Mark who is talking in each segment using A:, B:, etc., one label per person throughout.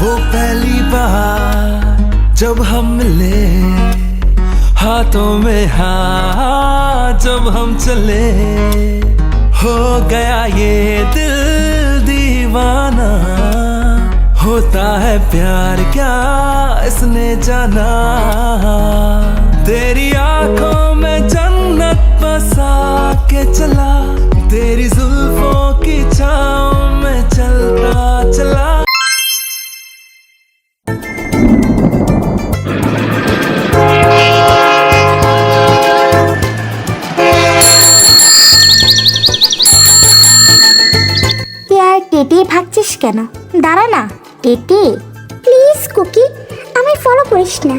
A: वो पहली बार जब हम मिले, हाथों में हाथ जब हम चले, हो गया ये दिल दीवाना। होता है प्यार क्या इसने जाना, तेरी आंखों में जन्नत बसा के चला, तेरी जुल्फों की छाँव में चलता चला।
B: টেটে ভাগছিস কেন? দাঁড়া না টেটে, প্লিজ কুকি আমায় ফলো করিস না।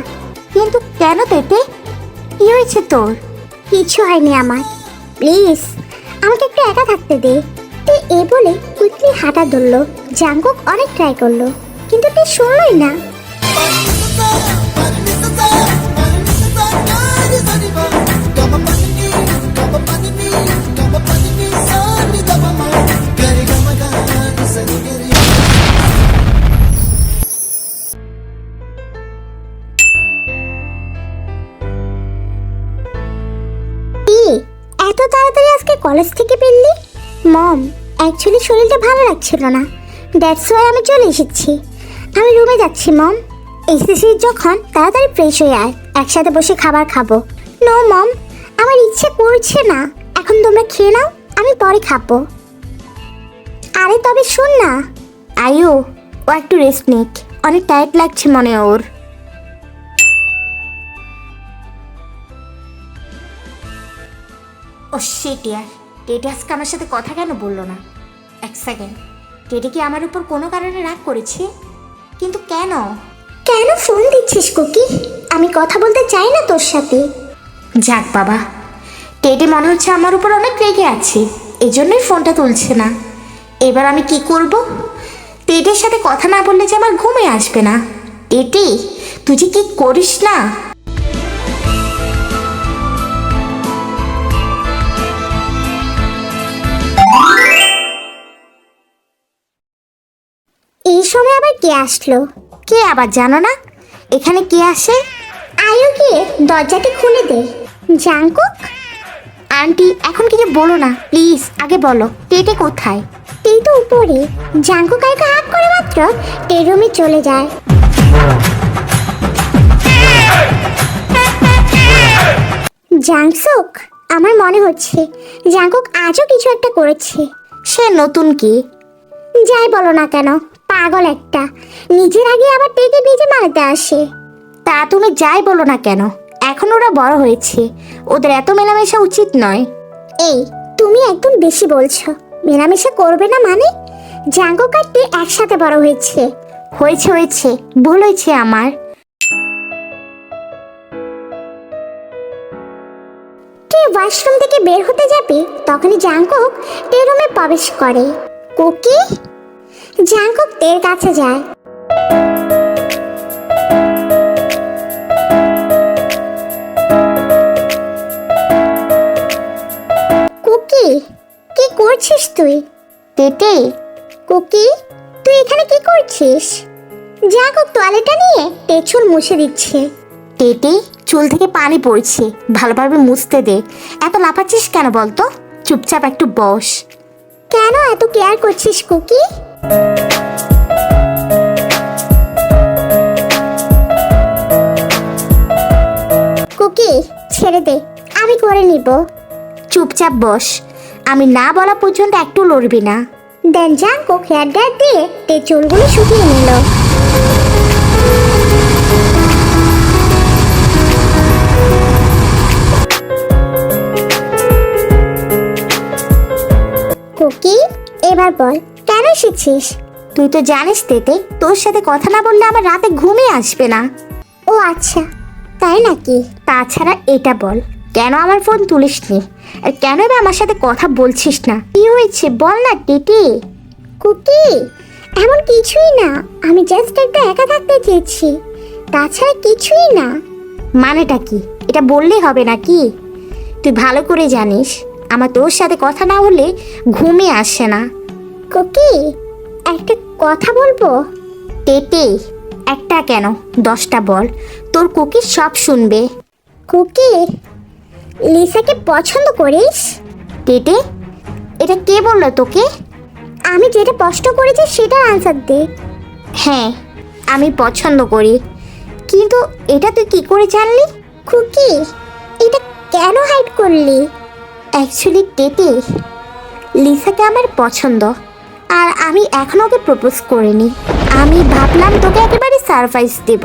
B: কিন্তু কেন টেটে, কি হয়েছে তোর? কিছু হয়নি আমার, প্লিজ আমাকে একটু একা থাকতে দে। তে এ বলে কুইকলি হাঁটা ধরলো। জাঙ্কুক অনেক ট্রাই করলো কিন্তু তে শুনলই না। এত তাড়াতাড়ি আজকে কলেজ থেকে ফিরলি? মম, অ্যাকচুয়ালি শরীরটা ভালো লাগছিল না, দ্যাটস ওয়াই আমি চলে এসেছি। আমি রুমে যাচ্ছি মম। এসেছিস যখন তাড়াতাড়ি ফ্রেশ হয়ে আয়, একসাথে বসে খাবার খাবো। নো মম, আমার ইচ্ছে করছে না, এখন তোমরা খেয়ে নাও, আমি পরে খাবো। আরে তবে শোন না। আয়ু, ও একটু রেস্ট নিক, অনেক টায়ার্ড লাগছে মনে ওর। ও শিট ইয়ার, টেটে আজকে আমার সাথে কথা কেন বললো না? এক সেকেন্ড, টেটে কি আমার উপর কোনো কারণে রাগ করেছে? কিন্তু কেন? কেন ফোন দিচ্ছিস কুকি? আমি কথা বলতে চাই না তোর সাথে। যাক বাবা, টেটে মনে হচ্ছে আমার উপর অনেক রেগে আছে, এই জন্যই ফোনটা তুলছে না। এবার আমি কি করব? টেটের সাথে কথা না বললে যে আমার ঘুমে আসবে না। টেটে তুই যে কি করিস না। এই সময় আবার কে আসলো? কে আবার জানো না? এখানে কে আসে? আয়ু, কে দরজাটি খুলে দে। জাঙ্কুক? আন্টি এখন কিছু বলো না প্লিজ, আগে বলো টেটে কোথায়? তে তো উপরে। জাঙ্কুক আয়ুকে হাত করে মাত্র তে রুমে চলে যায়। জাংসুক, আমার মনে হচ্ছে জাঙ্কুক আজও কিছু একটা করেছে। সে নতুন কি? যাই বলো না কেন, পাগল একটা, নিজের আগে আবার টেকে নিজে মারাতে আসে। তা তুমি যাই বলো না কেন, এখন ওরা বড় হয়েছে, ওদের এত মেলামেশা উচিত নয়। এই তুমি একদম বেশি বলছো। মেলামেশা করবে না মানে? জাঙ্কুক আর তে একসাথে বড় হয়েছে। হয়েছে হয়েছে, ভুল হয়েছে আমার। তে ওয়াশরুম থেকে বের হতে যাবে, তখনই জাঙ্কুক তে রুমে প্রবেশ করে। কুকি? জাঙ্কুক তের কাছে যায়। কুকি, কি করছিস তুই? টেটে। কুকি, তুই এখানে কি করছিস? জাঙ্কুক টয়লেটে নিয়ে তে চুল মুছে দিচ্ছে। টেটে, চুল থেকে পানি পড়ছে, ভালোভাবে মুছতে দে। এত লাফাচ্ছিস কেন বলতো? চুপচাপ একটু বস। কেন এত কেয়ার করছিস কুকি? কুকি ছেড়ে দে, আমি করে নিব। চুপচাপ বস, আমি না বলা পর্যন্ত একটু লড়বি না। দেন জাঙ্কুক হেয়ার ড্রায়ার দিয়ে তে চুলগুলো শুকিয়ে নিল। কুকি, এবার বল কেন এসেছিস? তুই তো জানিস তেতে, তোর সাথে কথা না বললে আমার রাতে ঘুমই আসবে না। ও আচ্ছা, তাই নাকি? তাছাড়া এটা বল, কেন আমার ফোন তুলিসনি? আর কেন বা আমার সাথে কথা বলছিস না? কি হয়েছে বল না টেটে। কুকি, এমন কিছুই না, আমি জাস্ট একটু একা থাকতে চেয়েছি, তাছাড়া কিছুই না। মানেটা কি? এটা বললেই হবে নাকি? তুই ভালো করে জানিস আমার তোর সাথে কথা না হলে ঘুমে আসে না। কুকি, একটা কথা বলবো? টেটে, একটা কেন 10টা বল, তোর কুকি সব শুনবে। কুকি, লিসাকে পছন্দ করিস? টেটে, এটা কে বললো তোকে? আমি যেটা প্রশ্ন করেছি সেটার আনসার দে। হ্যাঁ, আমি পছন্দ করি, কিন্তু এটা তুই কি করে জানলি? কুকি, এটা কেন হাইড করলি? অ্যাকচুয়ালি টেটে, লিসাকে আমার পছন্দ, আর আমি এখনো ওকে প্রপোজ করিনি। আমি ভাবলাম তোকে একেবারে সারপ্রাইজ দেব।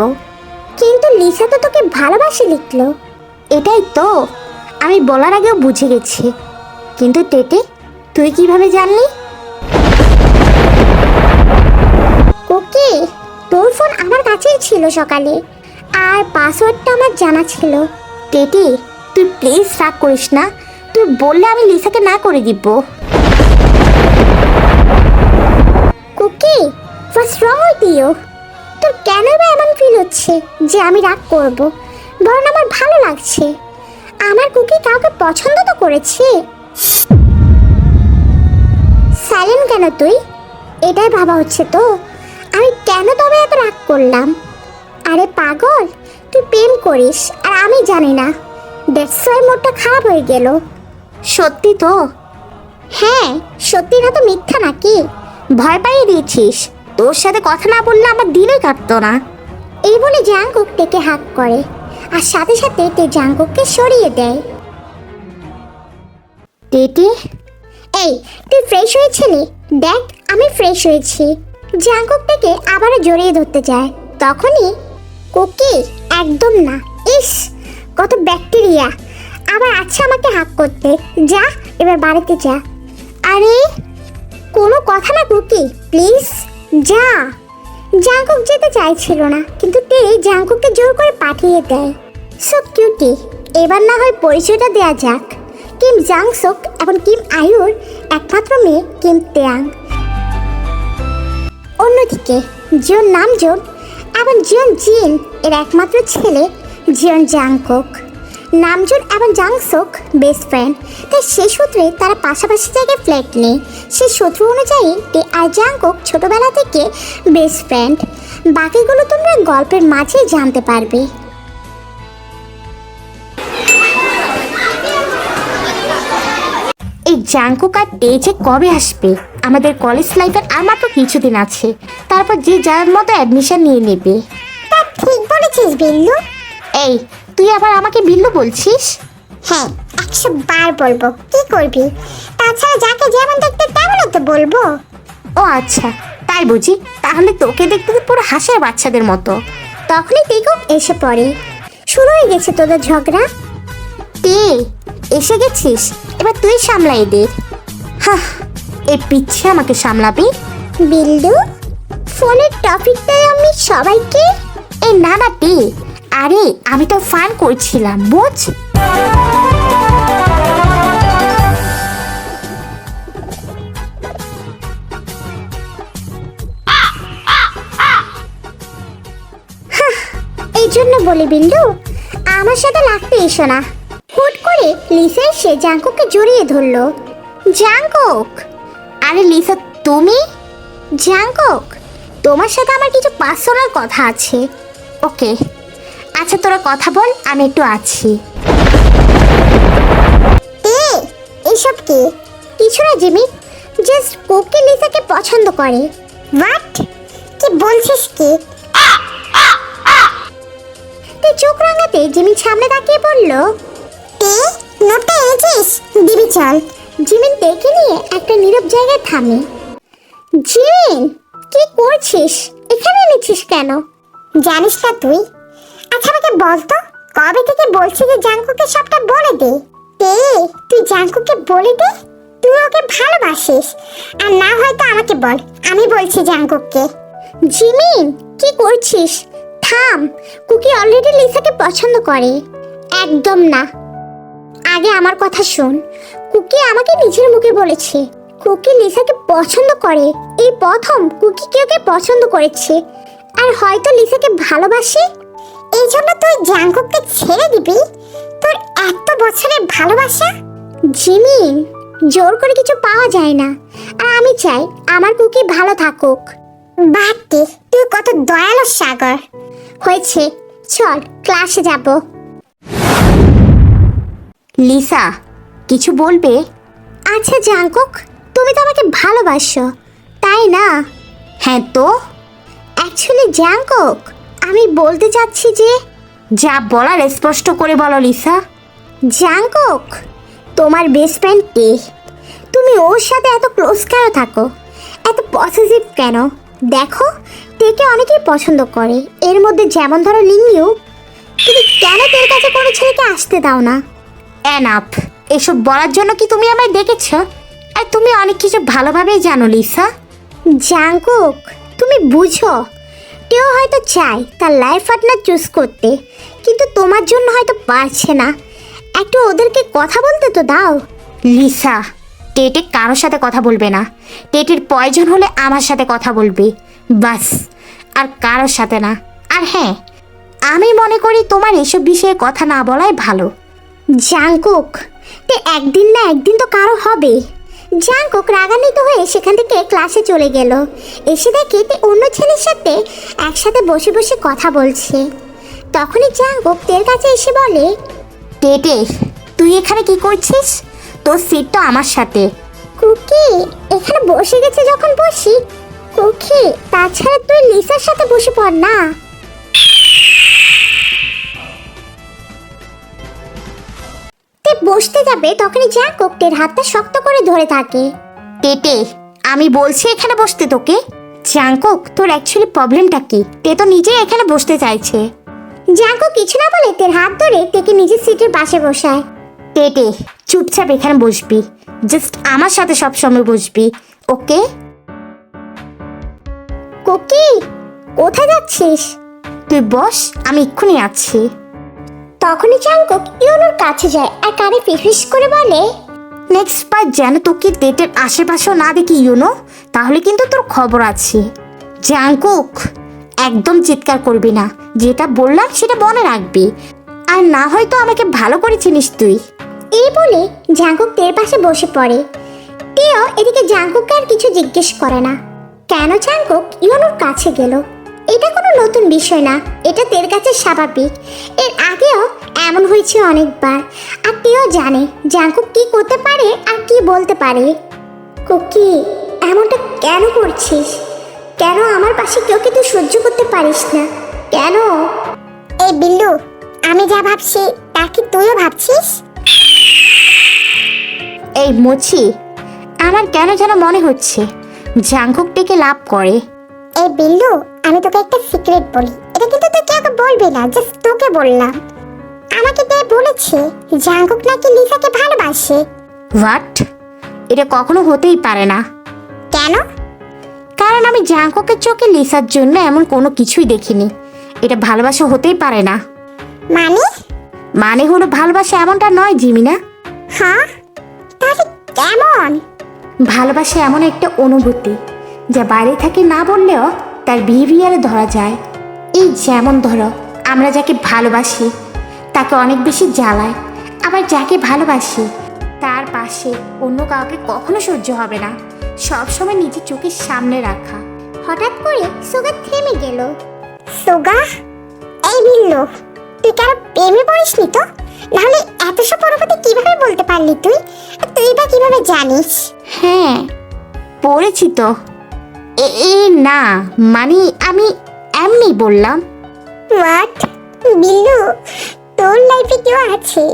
B: কিন্তু লিসা তো তোকে ভালোবাসে লিখলো। এটাই তো আমি বলার আগেও বুঝে গেছি। কিন্তু টেটে, তুই কিভাবে জানলি? ওকে, তোর ফোন আমার কাছেই ছিল সকালে, আর পাসওয়ার্ডটা আমার জানা ছিল। টেটে, তুই প্লিজ রাগ করিস না, তুই বললে আমি লিসাকে না করে দিব। Cookie, what's wrong with you? তোর কেন বা এমন ফিল হচ্ছে যে আমি রাগ করব? বরং আমার ভালো লাগছে। আমার কুকি কাউকে পছন্দ তো করেছে। সাইলেন্ট কেন তুই? এটাই ভাবা হচ্ছে তো আমি কেন তবে এত রাগ করলাম? আরে পাগল, তুই প্রেম করিস আর আমি জানি না, দ্যাটস ওয়াই মোডটা খারাপ হয়ে গেল। সত্যি তো? হ্যাঁ সত্যি, না তো মিথ্যা নাকি? ভয় পাইয়ে দিয়েছিস, তোর সাথে কথা না বললে আমার দিনই কাটতো না। এই বলে জাংকুক টেকে হাত করে, আর সাথে সাথে তে জাংকুককে সরিয়ে দেয়। টেটে, এই তুই ফ্রেশ হয়েছিলি? দেখ আমি ফ্রেশ হয়েছি। জাংকুক টেকে আবারও জড়িয়ে ধরতে যায়, তখনই কুকি, একদম না, ইস কত ব্যাকটেরিয়া, আবার আচ্ছা আমাকে হাক করতে। যা এবার বাড়িতে যা। আরে কোনো কথা না কুকি, প্লিজ যা। জাংকুক যেতে চাইছিল না, কিন্তু তে জাংকুককে জোর করে পাঠিয়ে দেয়। সো কিউটি, এবার না হয় পরিচয়টা দেয়া যাক। কিম জাংসুক এবং কিম আয়ুর একমাত্র মেয়ে কিম তেয়াং। অন্যদিকে জিওন নামজুন এবং জিওন জিন এর একমাত্র ছেলে জিওন জাংকুক। নামজুন এবং জাংসুক বেস্ট ফ্রেন্ড, তাই সে সূত্রে তারা পাশাপাশি জায়গায় ফ্ল্যাট নেই। সে সূত্র অনুযায়ী তে আর জাংকুক ছোটবেলা থেকে বেস্ট ফ্রেন্ড। বাকিগুলো তোমরা গল্পের মাঝেই জানতে পারবে। এই জাংকুক আর তে যে কবে আসবে? আমাদের কলেজ লাইফের আর মাত্র কিছুদিন আছে, তারপর যে যার মতো অ্যাডমিশন নিয়ে নেবে। তা ঠিক বলেছিস বিল্লু। এই তুই আবার আমাকে বিল্লু বলছিস? হ্যাঁ 100 বার বলবো, কি করবি? তাছাড়া যাকে যেমন দেখতে তেমনই তো বলবো। ও আচ্ছা, তাই বুঝি? তাহলে তোকে দেখতে তো পুরো হাঁসের বাচ্চাদের মতো। তখনই টিকুক এসে পড়ে। শুরু হয়ে গেছে তোদের ঝগড়া। তে এসে গেছিস, এবার তুই সামলাই দে। হ্যাঁ, এই পিচ্ছে আমাকে সামলাবি। বিল্লু, ফোনের টপিকটাই আমি সবাইকে। এই না না তে, আরে আমি তো ফান করছিলাম, বুঝ। এই জন্য বলি বিল্লু, আমার সাথে লাগতে এসো না। হুট করে লিসা এসে জাংকুককে জড়িয়ে ধরলো। জাংকুক, আরে লিসা তুমি? জাংকুক, তোমার সাথে আমার কিছু পার্সোনাল কথা আছে। ওকে আচ্ছা, তোরা কথা বল, আমি একটু আছি। এইসব কি? কিছু না জিমি, জাস্ট কুকি লিসাকে পছন্দ করে। হোয়াট? কি বলছিস কি? তুই চোখ রাঙাতে জিমি সামনে তাকিয়ে বলল, তে নোটটা এনেছিস? দিবি চল। জিমিন দেখে নিয়ে একটা নীরব জায়গায় থামে। জিমিন, কি করছিস? এখানে এনেছিস কেন? জানিস না তুই? আচ্ছা আমাকে বলতো, কবে থেকে বলছি যে জাংকুককে সবটা বলে দে। তে তুই জাংকুককে বলে দে তুই ওকে ভালোবাসিস, আর না হয়তো আমাকে বল, আমি বলছি জাংকুককে। জিমিন কি করছিস? থাম, কুকি অলরেডি লিসাকে পছন্দ করে। একদম না, আগে আমার কথা শোন। কুকি আমাকে নিজের মুখে বলেছে কুকি লিসাকে পছন্দ করে। এই প্রথম কুকি কেউকে পছন্দ করেছে, আর হয়তো লিসাকে ভালোবাসে। এই জন্য তুই জাংকুককে ছেড়ে দিবি? তোর এত বছরের ভালোবাসা? জিমিন, জোর করে কিছু পাওয়া যায় না, আর আমি চাই আমার কুকি ভালো থাকুক। বাদ দে, তুই কত কত দয়ালু সাগর। হয়েছে, চল ক্লাসে যাব। লিসা, কিছু বলবে? আচ্ছা জাঙ্কুক, তুমি তো আমাকে ভালোবাসো, তাই না? হ্যাঁ তো। অ্যাকচুয়ালি জাঙ্কুক, আমি বলতে চাচ্ছি যে, যা বলার স্পষ্ট করে বলো লিসা। জাঙ্কুক, তোমার বেস্ট ফ্রেন্ড কে? তুমি ওর সাথে এত ক্লোজ কেন থাকো, এত পসেসিভ কেন? দেখো, তেকে অনেকেই পছন্দ করে, এর মধ্যে যেমন ধরো লিংইউ। তুমি কেন তের কাছে কোনো ছেলেকে আসতে দাও না? এনাফ, এসব বলার জন্য কি তুমি আমায় ডেকেছ? আর তুমি অনেক কিছু ভালোভাবেই জানো লিসা। জাঙ্কুক, তুমি বুঝো, কেউ হয়তো চায় তার লাইফ পার্টনার চুজ করতে, কিন্তু তোমার জন্য হয়তো পারছে না। একটু ওদেরকে কথা বলতে তো দাও। লিসা, টেটে কারোর সাথে কথা বলবে না। টেটের প্রয়োজন হলে আমার সাথে কথা বলবে, বাস, আর কারোর সাথে না। আর হ্যাঁ, আমি মনে করি তোমার এসব বিষয়ে কথা না বলাই ভালো। জাঙ্কুক, তে একদিন না একদিন তো কারো হবে। জাঙ্কুক রাগান্বিত হয়ে সেখান থেকে ক্লাসে চলে গেল। এসে দেখে তে অন্য ছেলের সাথে একসাথে বসে বসে কথা বলছে। তখনই জাঙ্কুক তের কাছে এসে বলে, টেটে, তুই এখানে কি করছিস? তোর সিট তো আমার সাথে। কুকি, এখানে বসে গেছে যখন বসি। কুকি, তাছাড়া তুই লিসার সাথে বসে পড় না। তে বসতে যাবে তখনই জাঙ্কুক তের হাতটা শক্ত করে ধরে থাকে। টেটে, আমি বলছি এখানে বসতে তোকে। জাঙ্কুক, তোর অ্যাকচুয়ালি প্রবলেমটা কি? তে তো নিজেই এখানে বসতে চাইছে। জাঙ্কুক কিছু না বলে তের হাত ধরে তেকে নিজের সিটের পাশে বসায়। টেটে, চুপচাপ এখানে বসবি, জাস্ট আমার সাথে সব সময় বসবি, ওকে? কুকি, কোথায় যাচ্ছিস? তুই বস, আমি এক্ষুনি আছি। তখনই জাঙ্কুক ইউনোর কাছে যায় আর কানে ফিসফিস করে বলে, নেক্সট বার যেন তোকে ডেটের আশেপাশেও না দেখি ইউনো, তাহলে কিন্তু তোর খবর আছে। জাঙ্কুক, একদম চিৎকার করবি না, যেটা বললাম সেটা মনে রাখবি, আর না হয়তো আমাকে ভালো করে চিনিস তুই। এই বলে জাঙ্কুক তের পাশে বসে পড়ে। তেও এদিকে জাঙ্কুককে আর কিছু জিজ্ঞেস করে না। কেন জাঙ্কুক ইউনোর কাছে গেল, এটা কোনো নতুন বিষয় না, এটা তের কাছে স্বাভাবিক। এর আগেও এমন হয়েছে অনেকবার, আর তেও জানে জাঙ্কুক কি করতে পারে আর কি বলতে পারে। কুকি, এমনটা কেন করছিস? কেন আমার পাশে কেউ কি তুই সহ্য করতে পারিস না? কেন? এই বিল্লু, আমি যা ভাবছি তা কি তুইও ভাবছিস? এই মুচি, আমার কেন যেন মনে হচ্ছে জাঙ্কুক ডেকে লাভ করে। এই বিল্লু, আমি তোকে একটা সিক্রেট বলি, এটা কিন্তু তুই কাউকে বলবি না, জাস্ট তোকে বললাম। আমাকে তে বলেছে জাঙ্কুক নাকি লিসাকে ভালোবাসে। হোয়াট? এটা কখনো হতেই পারে না। কেন? কারণ আমি জাঙ্কুকের চোখে লিসার জন্য এমন কোনো কিছুই দেখিনি। এটা ভালোবাসা হতেই পারে না। মানে হলো ভালোবাসা এমনটা নয় জিমিনা। হ্যাঁ, তাহলে কেমন? ভালোবাসা এমন একটা অনুভূতি যা বাইরে থেকে না বললেও তার বিহেভিয়ারে ধরা যায়। এই যেমন ধরো, আমরা যাকে ভালোবাসি তাকে অনেক বেশি জ্বালায়, আবার যাকে ভালোবাসি তার পাশে অন্য কাউকে কখনো সহ্য হবে না, সবসময় নিজের চোখের সামনে রাখা। হঠাৎ করে সুগা থেমে গেল। সুগা, এই বিল্লু, তুই কারো প্রেমে পড়িসনি তো? নাহলে এত সব অনুভূতি কিভাবে বলতে পারলি তুই? তুই বা কিভাবে জানিস? হ্যাঁ, পড়েছি তো। না, মানে আমি এমনি বললাম। হোয়াট? বিল্লু, তোর লাইফে কেউ আছে?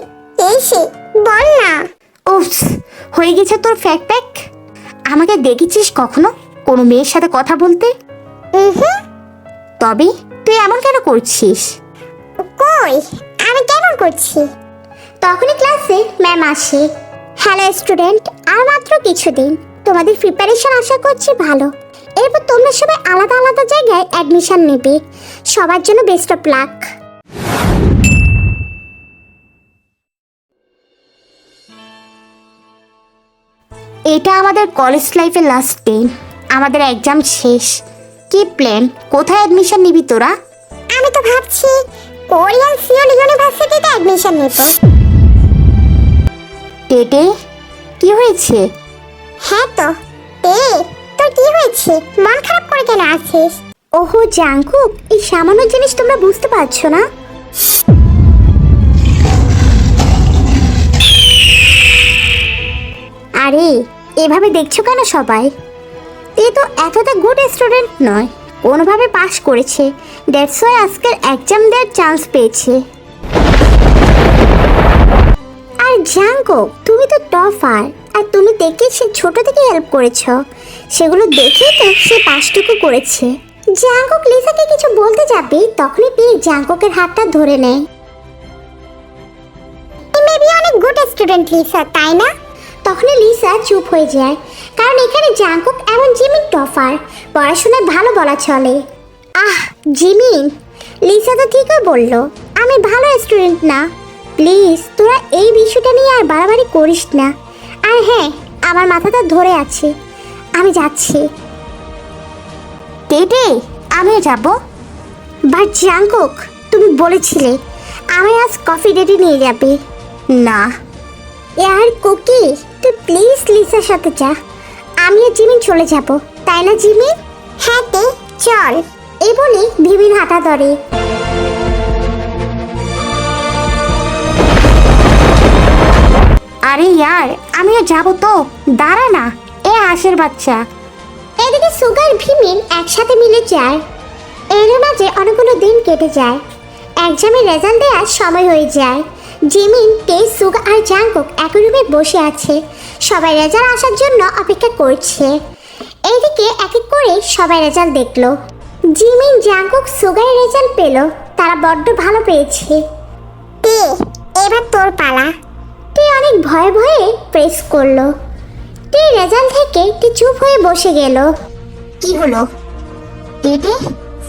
B: এসে বল না। উফ, হয়ে গেছে তোর ফ্যাক প্যাক। আমাকে দেখেছিস কখনো কোনো মেয়ের সাথে কথা বলতে? তবে তুই এমন কেন করছিস? কই, আমি কেমন করছি? তখনই ক্লাসে ম্যাম আসে। হ্যালো স্টুডেন্ট, আর মাত্র কিছুদিন, তোমাদের প্রিপারেশন আশা করছি ভালো। এরপর তোমরা সবাই আলাদা আলাদা জায়গায় অ্যাডমিশন নেবে। সবার জন্য বেস্ট অফ লাক। এটা আমাদের কলেজ লাইফের লাস্ট ডে, আমাদের এক্সাম শেষ। কি প্ল্যান? কোথায় অ্যাডমিশন নিবি তোরা? আমি তো ভাবছি কোরিয়ান সিওল ইউনিভার্সিটিতে অ্যাডমিশন নেব। টেটে, কি হয়েছে? হ্যাঁ তো, তোর কি হয়েছে? মন খারাপ করে কেন আছিস? ওহো জাঙ্কুক, এই সামান্য জিনিস তোমরা বুঝতে পারছো না? আরে এভাবে দেখছো কেন সবাই? এ তো এতটা গুড স্টুডেন্ট নয়, কোনোভাবে পাস করেছে, দ্যাটস ওয়াই আজকের এক্সাম দেওয়ার চান্স পেয়েছে। আর জাঙ্কুক, তুমি তো টপার, আর তুমি দেখে সে ছোট থেকে হেল্প করেছো, সেগুলো দেখেই তো সে পাসটুকু করেছে। জাঙ্কুক লিসাকে কিছু বলতে যাবে, তখনই তিনি জাঙ্কুকের হাতটা ধরে নেয়। মেবি অনেক গুড স্টুডেন্ট লিসা, তাই না? তখনই লিসা চুপ হয়ে যায়, কারণ এখানে জাঙ্কুক এবং জিমিন টপার, পড়াশোনায় ভালো বলা চলে। আহ জিমিন, লিসা তো ঠিকই বলল, আমি ভালো স্টুডেন্ট না। প্লিজ তোরা এই বিষয়টা নিয়ে আর বাড়াবাড়ি করিস না। আর হ্যাঁ, আমার মাথাটা ধরে আছে, আমি যাচ্ছি। টেটে, আমিও যাব। বাট জাঙ্কুক, তুমি বলেছিলে আমি আজ কফি ডেটে নিয়ে যাবে। না ইয়ার কুকি, তুই প্লিজ লিসার সাথে যা, আমি আর জিমিন চলে যাব, তাই না জিমিন? হ্যাঁ তে, চল। এই বলে জিমিন হাঁটা ধরে। আরে ইয়ার, আমিও যাব তো, দাঁড়া না। এ হাঁসের বাচ্চা। এদিকে সুগার ভিমিন একসাথে মিলে যায়। এর মাঝে অনেকগুলো দিন কেটে যায়, এক্সামের রেজাল্ট দেওয়ার সময় হয়ে যায়। জিমিন, টেস, সুগা আর জাঙ্কুক একই রুমে বসে আছে, সবাই রেজাল্ট আসার জন্য অপেক্ষা করছে। এইদিকে এক এক করে সবাই রেজাল্ট দেখলো। জিমিন, জাঙ্কুক, সুগার রেজাল্ট পেল, তারা বড্ড ভালো পেয়েছে। তে, এবার তোর পালা। তে অনেক ভয়ে ভয়ে প্রেস করলো। তে রেজাল্ট থেকে তে চুপ হয়ে বসে গেল। কি হলো? টেটে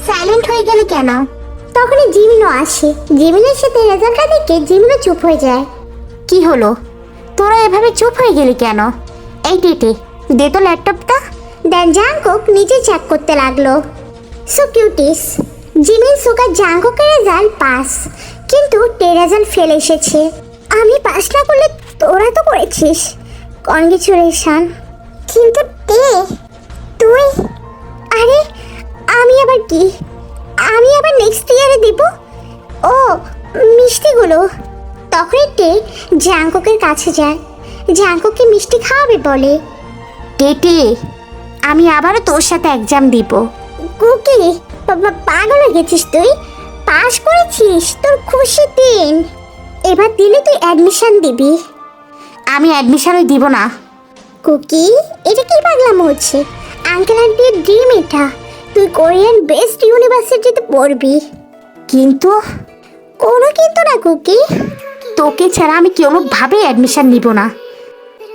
B: সাইলেন্ট হয়ে গেল কেন? তখনই জিমিনও আসে। জিমিনের সাথে রেজাল্টটা দেখে জিমিনও চুপ হয়ে যায়। কি হলো, তোরা এভাবে চুপ হয়ে গেলি কেন? এই টেটে, দে তো ল্যাপটপটা। দেন জাঙ্কুক নিজে চেক করতে লাগলো। সো কিউটিস, জিমিন, সুগা, জাঙ্কুকের রেজাল্ট পাস, কিন্তু তে রেজাল্ট ফেল এসেছে। আমি পাস না করলে তোরা তো করেছিস, কনগ্রেচুলেশন। কিন্তু তে, তুই? আরে আমি আবার কি? আমি আবার নেক্সট ইয়ারে দিব। ও মিষ্টিগুলো। তখনই তে জাঙ্কুকের কাছে যায়, জাঙ্কুককে মিষ্টি খাওয়াবে বলে। টেটে, আমি আবারও তোর সাথে এক্সাম দিব। কুকি, পাগল হয়ে গেছিস তুই? পাস করেছিস, তোর খুশি দিন। এবার দিলে তুই অ্যাডমিশন দিবি। আমি অ্যাডমিশনই দিব না। কুকি, এটা কি পাগলামো হচ্ছে? আঙ্কেল আন্টির ড্রিম এটা, তুই কোরিয়ান বেস্ট ইউনিভার্সিটিতে পড়বি। কিন্তু কোনো কিন্তু না কুকি, তোকে ছাড়া আমি কোনোভাবে অ্যাডমিশন নিব না।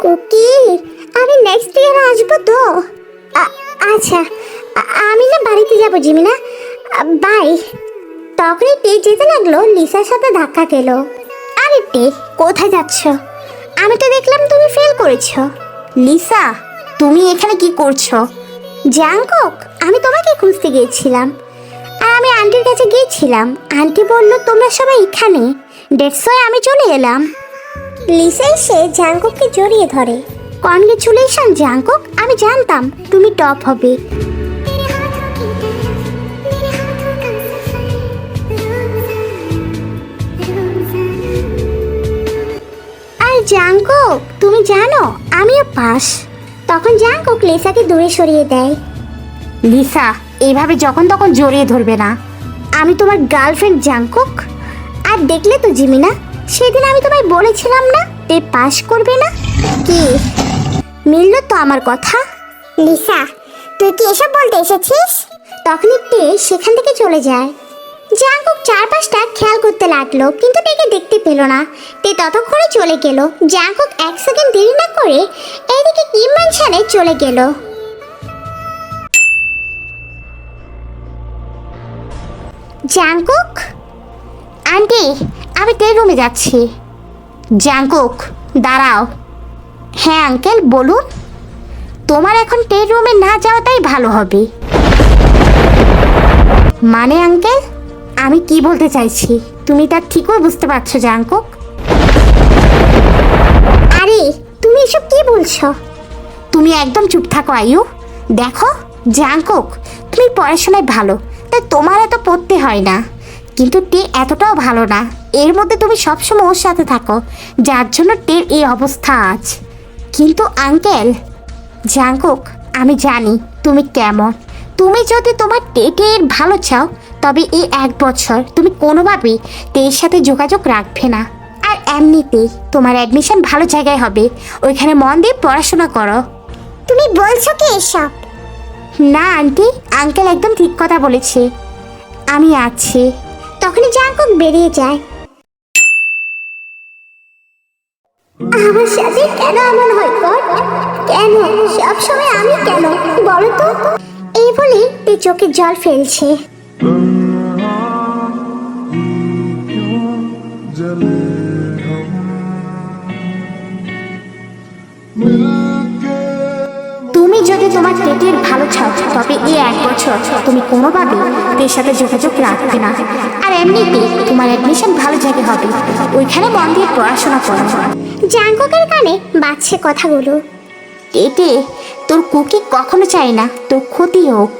B: কুকি, আমি নেক্সট ইয়ার আসবো তো। আচ্ছা, আমি না বাড়িতে যাবো জিমিনা, বাই। তখনই তে যেতে লাগলো, লিসার সাথে ধাক্কা খেল। আরে তে, কোথায় যাচ্ছ? আমি তো দেখলাম তুমি ফেল করেছো। লিসা, তুমি এখানে কি করছো? জাঙ্কুক, আমি তোমাকে খুঁজতে গিয়েছিলাম, আর আমি আন্টির কাছে গিয়েছিলাম। আন্টি বলল তোমরা সবাই এখানে, দ্যাটস ওয়াই আমি চলে এলাম। লিসা এসে জাঙ্কুককে জড়িয়ে ধরে। কনগ্রেচুলেশন জাঙ্কুক, আমি জানতাম তুমি টপ হবে। আর জাঙ্কুক, তুমি জানো আমিও পাস। তখন জাঙ্কুক লিসাকে দূরে সরিয়ে দেয়। লিসা, এইভাবে যখন তখন জড়িয়ে ধরবে না, আমি তোমার গার্লফ্রেন্ড জাঙ্কুক। আর দেখলে তো জিমিনা, সেদিন আমি তোমায় বলেছিলাম না তে পাস করবে না? কি মিলল তো আমার কথা? লিসা, তুই কি এসব বলতে এসেছিস? তখনই তে সেখান থেকে চলে যায়। জাঙ্কুক চারপাশটা খেয়াল করতে লাগলো, কিন্তু টেকে দেখতে পেল না। তে ততক্ষণে চলে গেল। জাঙ্কুক এক সেকেন্ড দেরি না করে এইদিকে কিম ম্যানশনে চলে গেল। জাঙ্কুক, আন্টি, আমি তে রুমে যাচ্ছি। জাঙ্কুক, দাঁড়াও। হ্যাঁ আঙ্কেল, বলুন। তোমার এখন তে রুমে না যাওয়াটাই ভালো হবে। মানে আঙ্কেল, আমি কি বলতে চাইছি তুমি তার ঠিকই বুঝতে পারছো জাঙ্কুক। আরে তুমি এসব কি বলছো? তুমি একদম চুপ থাকো আয়ু। দেখো জাঙ্কুক, তুমি পড়াশোনায় ভালো, তাই তোমার এত পড়তে হয় না। কিন্তু টে এতটাও ভালো না, এর মধ্যে তুমি সবসময় ওর সাথে থাকো, যার জন্য টের এই অবস্থা আজ। কিন্তু আঙ্কেল, জাঙ্কুক, আমি জানি তুমি কেমন। তুমি যদি তোমার টেটের ভালো চাও, তবে এই 1 বছর তুমি কোনোভাবেই টের সাথে যোগাযোগ রাখবে না। আর এমনিতেই তোমার অ্যাডমিশন ভালো জায়গায় হবে, ওইখানে মন দিয়ে পড়াশোনা করো। তুমি বলছো কি এসব? না আন্টি, আঙ্কেল একদম ঠিক কথা বলেছে, আমি আছি। তখনই জাঙ্কুক বেরিয়ে যায়। আমার সাথে কেন এমন হয় গড? কেন সবসময় আমি কেন বলো তো? এই বলে তে চোখে জল ফেলছে। তুমি যদি তোমার টেটের ভালো চাও, তবে এই 1 বছর তুমি কোনোভাবে তের সাথে যোগাযোগ রাখবে না। আর এমনিতেই তোমার অ্যাডমিশন ভালো জায়গায় হবে, ওইখানে মন দিয়ে পড়াশোনা করো। জাঙ্কুকের কানে বাজছে কথাগুলো। টেটে, তোর কুকি কখনো চায় না তোর ক্ষতি হোক।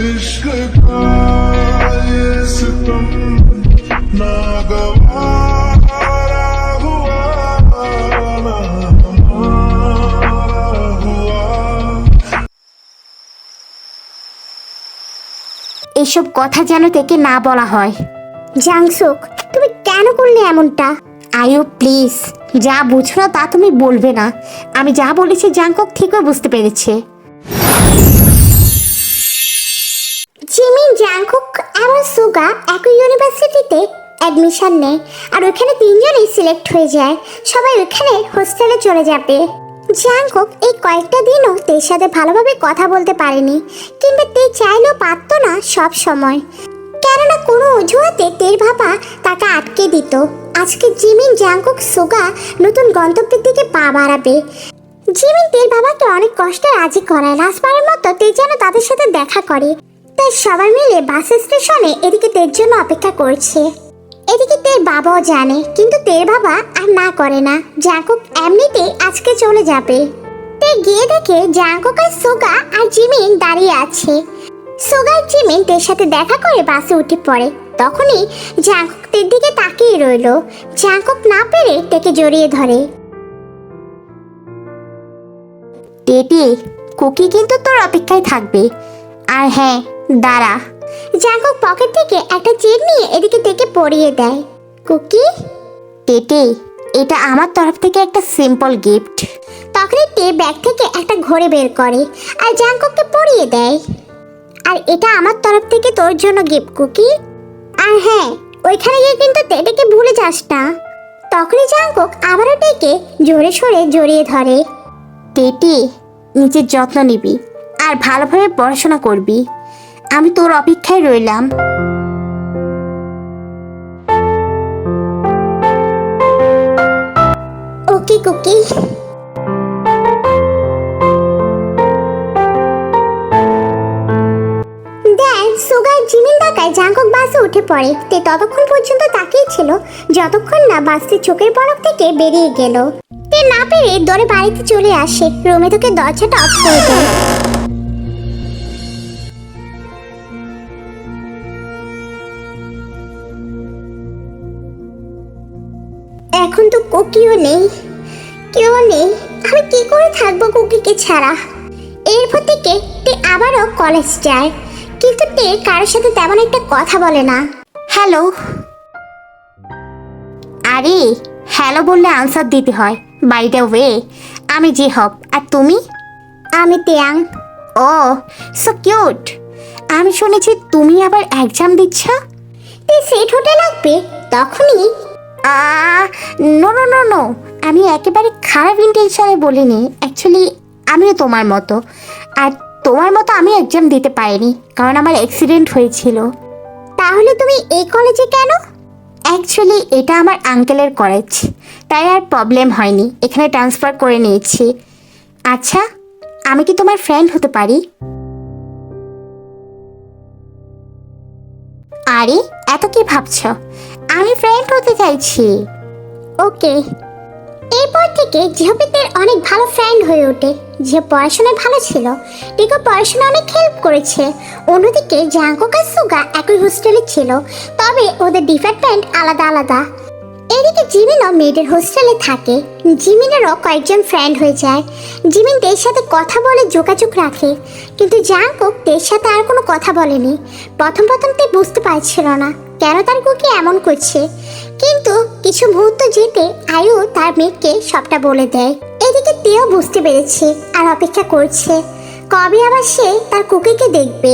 C: इश्क का ये सितम नागवारा हुआ ना हमारा हुआ।
B: এসব কথা যেন থেকে না বলা হয়। জাংসুক, তুমি কেন করলে এমনটা? আয়ু প্লিজ, যা বুঝো না তা তুমি বলবে না। আমি যা বলেছি জাংকুক ঠিকই বুঝতে পেরেছে। জিমিন, জাংকুক এবং সুগা একই ইউনিভার্সিটিতে অ্যাডমিশন নেয়, আর ওখানে 3 জনই সিলেক্ট হয়ে যায়। সবাই ওখানে হোস্টেলে চলে যাবে। জাংকুক এই কয়েকটা দিনও তের সাথে ভালোভাবে কথা বলতে পারেনি, কিংবা তে চাইলেও পারত না সব সময়, কেননা কোনো অজুহাতে তের বাবা তাকে আটকে দিত। আজকে জিমিন, জাংকুক, সুগা নতুন গন্তব্যের দিকে পা বাড়াবে। জিমিন তের বাবাকে অনেক কষ্টে রাজি করায়, লাস্টবারের মতো তে যেন তাদের সাথে দেখা করে। তাই সবাই মিলে বাস স্টেশনে এদিকে তের জন্য অপেক্ষা করছে। এদিকে তের বাবাও জানে, কিন্তু তের বাবা আর না করে না। জাংকুক এমনিতেই আজকে চলে যাবে। তে গিয়ে দেখে জাংকুক আর সুগা আর জিমিন দাঁড়িয়ে আছে। সুগা আর জিমিন তের সাথে দেখা করে বাসে উঠে পড়ে। তখনই জাংকুক তের দিকে তাকিয়ে রইল। জাংকুক না পেরে তেকে জড়িয়ে ধরে। টেটে, কুকি কিন্তু তোর অপেক্ষায় থাকবে। আর হ্যাঁ, দাঁড়া। জাংকুক পকেট থেকে একটা চেন নিয়ে এদিকে তেকে পরিয়ে দেয়। কুকি, টেটে, এটা আমার তরফ থেকে একটা সিম্পল গিফট। তখনই তে ব্যাগ থেকে একটা ঘড়ি বের করে আর জাংকুককে পরিয়ে দেয়। আর এটা আমার তরফ থেকে তোর জন্য গিফট কুকি। আর হ্যাঁ, ওইখানে গিয়ে কিন্তু টেটেকে ভুলে যাস না। তখনই জাংকুক আবারও টেকে জোরে সোরে জড়িয়ে ধরে। টেটে, নিজের যত্ন নিবি আর ভালোভাবে পড়াশোনা করবি। আমি তোর অপেক্ষায় রইলাম। ওকে কুকি। সুগার জিমিন ডাকায় জাংকুক বাসে উঠে পড়ে। তে ততক্ষণ পর্যন্ত তাকিয়ে ছিল যতক্ষণ না বাসটি চোখের পলক থেকে বেরিয়ে গেল। তে না পেরে দৌড়ে বাড়িতে চলে আসে। রুমে ঢুকে দরজাটা অফ করে দেয়। এখন তো কুকিও নেই, কেউ নেই। আমি কি করে থাকবো কুকিকে ছাড়া? এরপর থেকে তে আবারও কলেজ যায়, কিন্তু তে কারোর সাথে তেমন একটা কথা বলে না। হ্যালো। আরে হ্যালো বললে আনসার দিতে হয়। বাই দ্য ওয়ে, আমি জিহব, আর তুমি? আমি তিয়াং। ও, সো কিউট। আমি শুনেছি তুমি আবার এক্সাম দিচ্ছ। তে সেট হতে লাগবে তখনই নো নো নো নো, আমি একেবারে খারাপ ইন্টেনশনে বলিনি। অ্যাকচুয়ালি আমিও তোমার মতো, আর তোমার মতো আমি এক্সাম দিতে পারিনি, কারণ আমার অ্যাক্সিডেন্ট হয়েছিল। তাহলে তুমি এই কলেজে কেন? অ্যাকচুয়ালি এটা আমার আঙ্কেলের কলেজ, তাই আর প্রবলেম হয়নি, এখানে ট্রান্সফার করে নিয়েছি। আচ্ছা, আমি কি তোমার ফ্রেন্ড হতে পারি? আরে এত কি ভাবছ, আমি ফ্রেন্ড হতে চাইছি। ওকে। এরপর থেকে জিহপিতের অনেক ভালো ফ্রেন্ড হয়ে ওঠে। যে পড়াশোনায় ভালো ছিল, টিকো পড়াশোনা অনেক হেল্প করেছে। অন্যদিকে জাঙ্কুক আর সুগা একই হোস্টেলে ছিল, তবে ওদের ডিপার্টমেন্ট আলাদা আলাদা। এদিকে জিমিনও মেয়েদের হোস্টেলে থাকে। জিমিনেরও কয়েকজন ফ্রেন্ড হয়ে যায়। জিমিন তের সাথে কথা বলে যোগাযোগ রাখে, কিন্তু জাঙ্কুক তের সাথে আর কোনো কথা বলেনি। প্রথম তে বুঝতে পারছিল না কেন তার কুকি এমন করছে, কিন্তু কিছু মুহূর্ত যেতে আয়ু তার মেয়েকে সবটা বলে দেয়। এদিকে তেও বুঝতে পেরেছে আর অপেক্ষা করছে কবে আবার সে তার কুকিকে দেখবে।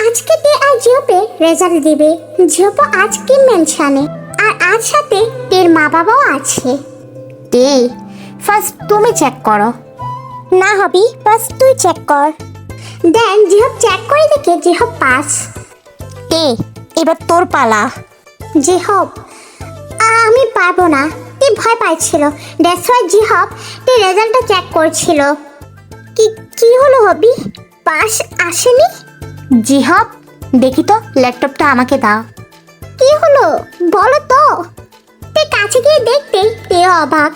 B: আজকে তে আর জিওপে রেজাল্ট দিবে। জিওপো আজ কিম মেনশনে, আর আজ সাথে তের মা বাবাও আছে। তে ফার্স্ট তুমি চেক করো। না হবি, ফার্স্ট তুই চেক কর। দেন জিহব চেক করে দেখে জিহব পাস। তে এবার তোর পালা। জিহব আমি পারবো না। তে ভয় পাইছিল, দ্যাটস ওয়াই জিহব তে রেজাল্টটা চেক করছিল। কি কি হলো হবি, পাস আসেনি? জিহব দেখি তো, ল্যাপটপটা আমাকে দাও। কি হলো বলো তো? তে কাছে গিয়ে দেখতে তেও অবাক।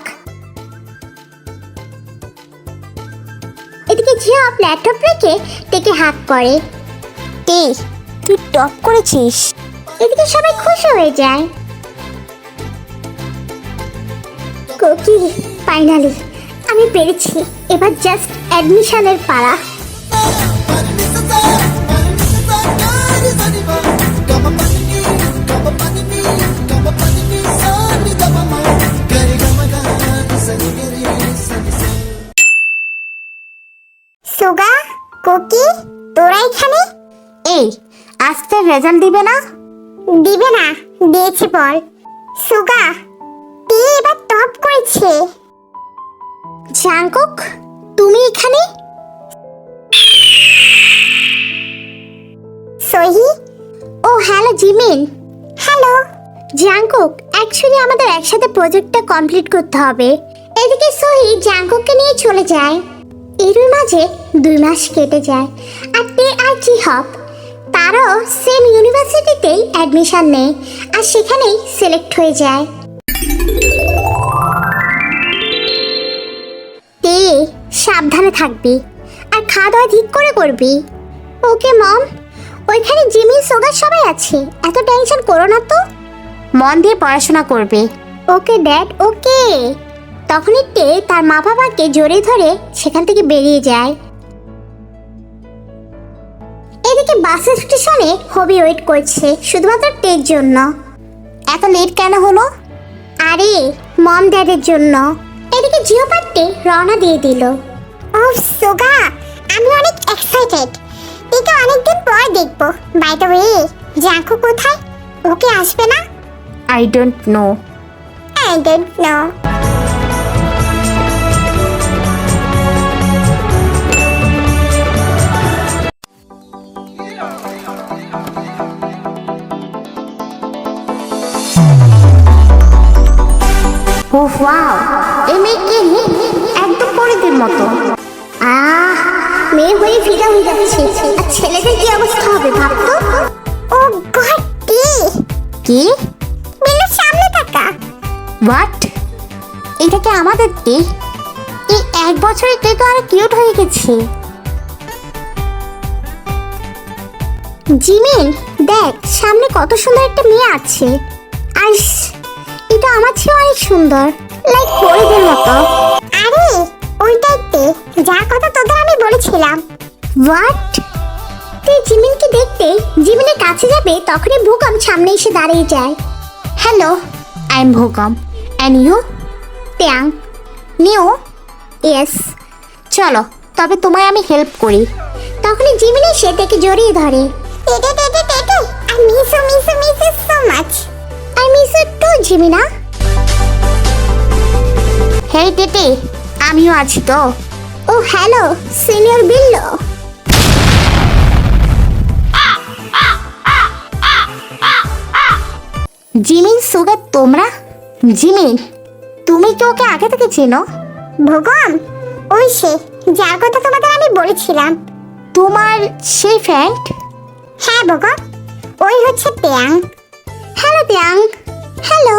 B: এদিকে জিহব ল্যাপটপ রেখে তেকে হাত করে। তে তুই টপ করেছিস। এদিকে সবাই খুশি হয়ে যায়। কোকি ফাইনালি আমি পেরেছি, এবার জাস্ট অ্যাডমিশনের পালা। সুগা, কোকি, তোরা এখানে? এই আজকে রেজাল্ট দিবে না? দিবে না, দিয়েছি বল। সুগা তে এবার টপ করেছে। জাঙ্কুক তুমি এখানে? Sohee. Oh hello Jimin. Hello Jungkook, actually আমাদের একসাথে প্রজেক্টটা কমপ্লিট করতে হবে। এদিকে সহি জাঙ্কুককে নিয়ে চলে যায়। এর মাঝে 2 মাস কেটে যায়, আর তে আর জিহব তারাও সেম ইউনিভার্সিটিতেই অ্যাডমিশন নেয়, আর সেখানেই সিলেক্ট হয়ে যায়। তে সাবধানে থাকবি, আর খাওয়া দাওয়া ঠিক করে করবি। ওকে মম। ওইখানে জিমি সোগা সবাই আছে, এত টেনশন করো না তো। মন দিয়ে পড়াশোনা করবে। ওকে ড্যাড, ওকে। তখনই তে তার মা বাবাকে জড়িয়ে ধরে সেখান থেকে বেরিয়ে যায়। এদিকে বাস স্টেশনে হবি ওয়েট করছে শুধুমাত্র টের জন্য। এত লেট কেন হলো? আরে মম ড্যাডের জন্য। এদিকে জিও পার্টি রওনা দিয়ে দিল। ওহ সোগা, আমি অনেক এক্সাইটেড। একে অনেকদিন পর দেখবো। বাই দ্য ওয়ে, জাঙ্কু কোথায়? ওকে আসবে না? I don't know. Oh wow, এই মেয়েকে একদম পরিদের মতো। মেয়ে হয়ে ফিদা হয়ে যাচ্ছে, আর ছেলেদের কি অবস্থা হবে ভাবতো। ও গড, কি মেয়ের সামনে টাকা। হোয়াট? এটা কি আমাদের তে? এই 1 বছরের তে তো আরো কিউট হয়ে গেছে। জিমিন দেখ, সামনে কত সুন্দর একটা মেয়ে আছে। আর এটা আমার চেয়ে অনেক সুন্দর, লাইক পরিদের মতো। আরে ওইটাই তে, যা কথা তোদের আমি বলেছিলাম। হোয়াট? তুই জিমিনকে দেখতে জিমিনের কাছে যাবে, তখনই ভূকম্প সামনে এসে দাঁড়িয়ে যায়। হ্যালো, আই এম ভূকম্প, and you? Tang. New? Yes. চলো তবে তোমায় আমি হেল্প করি। তখনই জিমিন এসে তাকে জড়িয়ে ধরে। I miss you so much. I miss you too, জিমিনা। হেই টেটে, আমিও আছি তো। ও হ্যালো সিনিয়র বিল্লো। জিমিন সুগা তোমরা? জিমিন তুমি কি ওকে আগে থেকে চেনো?
D: ভগম, ওই সে যার কথা তোমাদের আমি বলেছিলাম।
B: তোমার সেই ফ্রেন্ড?
D: হ্যাঁ ভগম, ওই হচ্ছে ত্যাং।
B: হ্যালো ত্যাং। হ্যালো,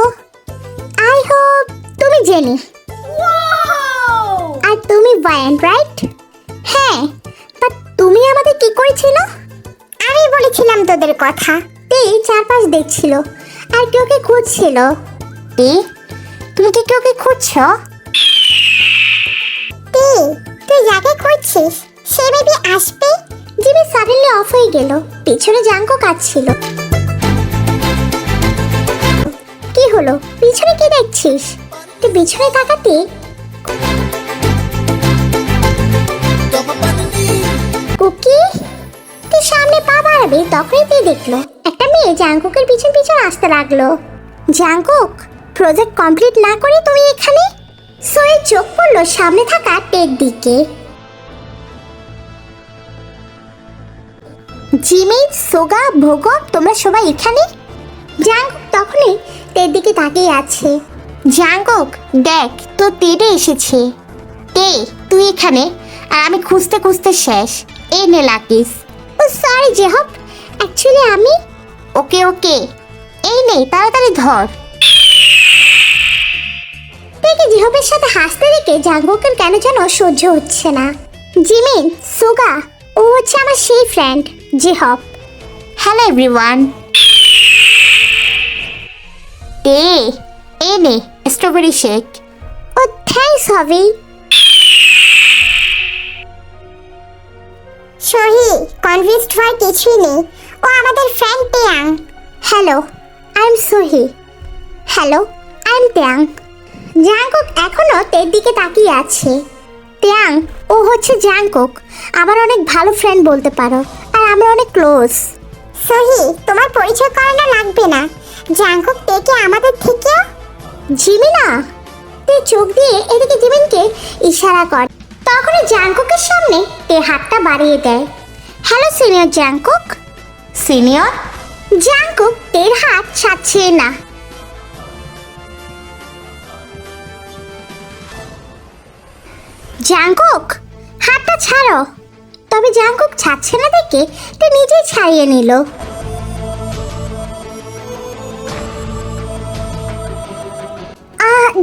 B: আই হোপ তুমি জেনি। আর তুমি ওয়ান, রাইট? হ্যাঁ, বাট তুমি আমাদের কি করেছিল?
D: আমি বলেছিলাম তোদের কথা।
B: তে চারপাশ দেখছিল আর কেউ কে খুঁজছিল। তে তুমি কি কেউ কে খুঁজছো?
D: তুই যাকে খুঁজছিস সে বেবি আসবে।
B: জিমি সাডেনলি অফ হয়ে গেল। পিছনে জাঙ্কো কাঁদছিল। কি হলো? পিছনে কি দেখছিস? তুই পিছনে তাকাতে কুকি তুই সামনে পা বাড়াবে তখনই তুই দেখলো একটা মেয়ে জাঙ্কুকের পিছন পিছন আসতে লাগলো। জাঙ্কুক, প্রজেক্ট কমপ্লিট না করে তুমি এখানে? সোয়ের চোখ পড়লো সামনে থাকা টের দিকে। জিমি, সোগা, ভোগব তোমরা সবাই এখানে? জাঙ্কুক তখনই টের দিকে তাকিয়ে আছে। জাঙ্কুক দেখ, তো টেডে এসেছে। টে তুই এখানে, আর আমি খুঁজতে খুঁজতে শেষ। এই নে লাকিস। ও সরি জেহব, অ্যাকচুয়ালি আমি। ওকে ওকে, এই নে তাড়াতাড়ি ধর। টেকে জেহবের সাথে হাসতে দেখে জাঙ্কুকের কেন যেন সহ্য হচ্ছে না। জিমিন, সোগা, ও হচ্ছে আমার সেই ফ্রেন্ড জেহব। Hello everyone. তে এই নে strawberry shake. Oh thanks Hobi.
D: Sohee, convinced হওয়ার কিছুই নেই, ও আমাদের friend Tang.
B: Hello, I am Sohee. Hello, I am Tang. Jungkook এখনো তের দিকে তাকিয়ে আছে। ট্যাং, ও হচ্ছে জাংকুক, আমার অনেক ভালো ফ্রেন্ড বলতে পারো, আর আমরা অনেক ক্লোজ।
D: সহি, তোমার পরিচয় করানো লাগবে না। জাংকুক তেকে আমাদের থেকেও।
B: জিমিনা, তে চোখ দিয়ে এদিকে জিমিনকে ইশারা কর। তখনই জাংকুকের সামনে তে হাতটা বাড়িয়ে দেয়। Hello senior Jungkook. Senior? Jungkook তের হাত ছাড়ছে না। জাংকুক হাতটা ছাড়ো। তবে জাংকুক ছাড়ছে না দেখে তে নিজেই ছাড়িয়ে নিল।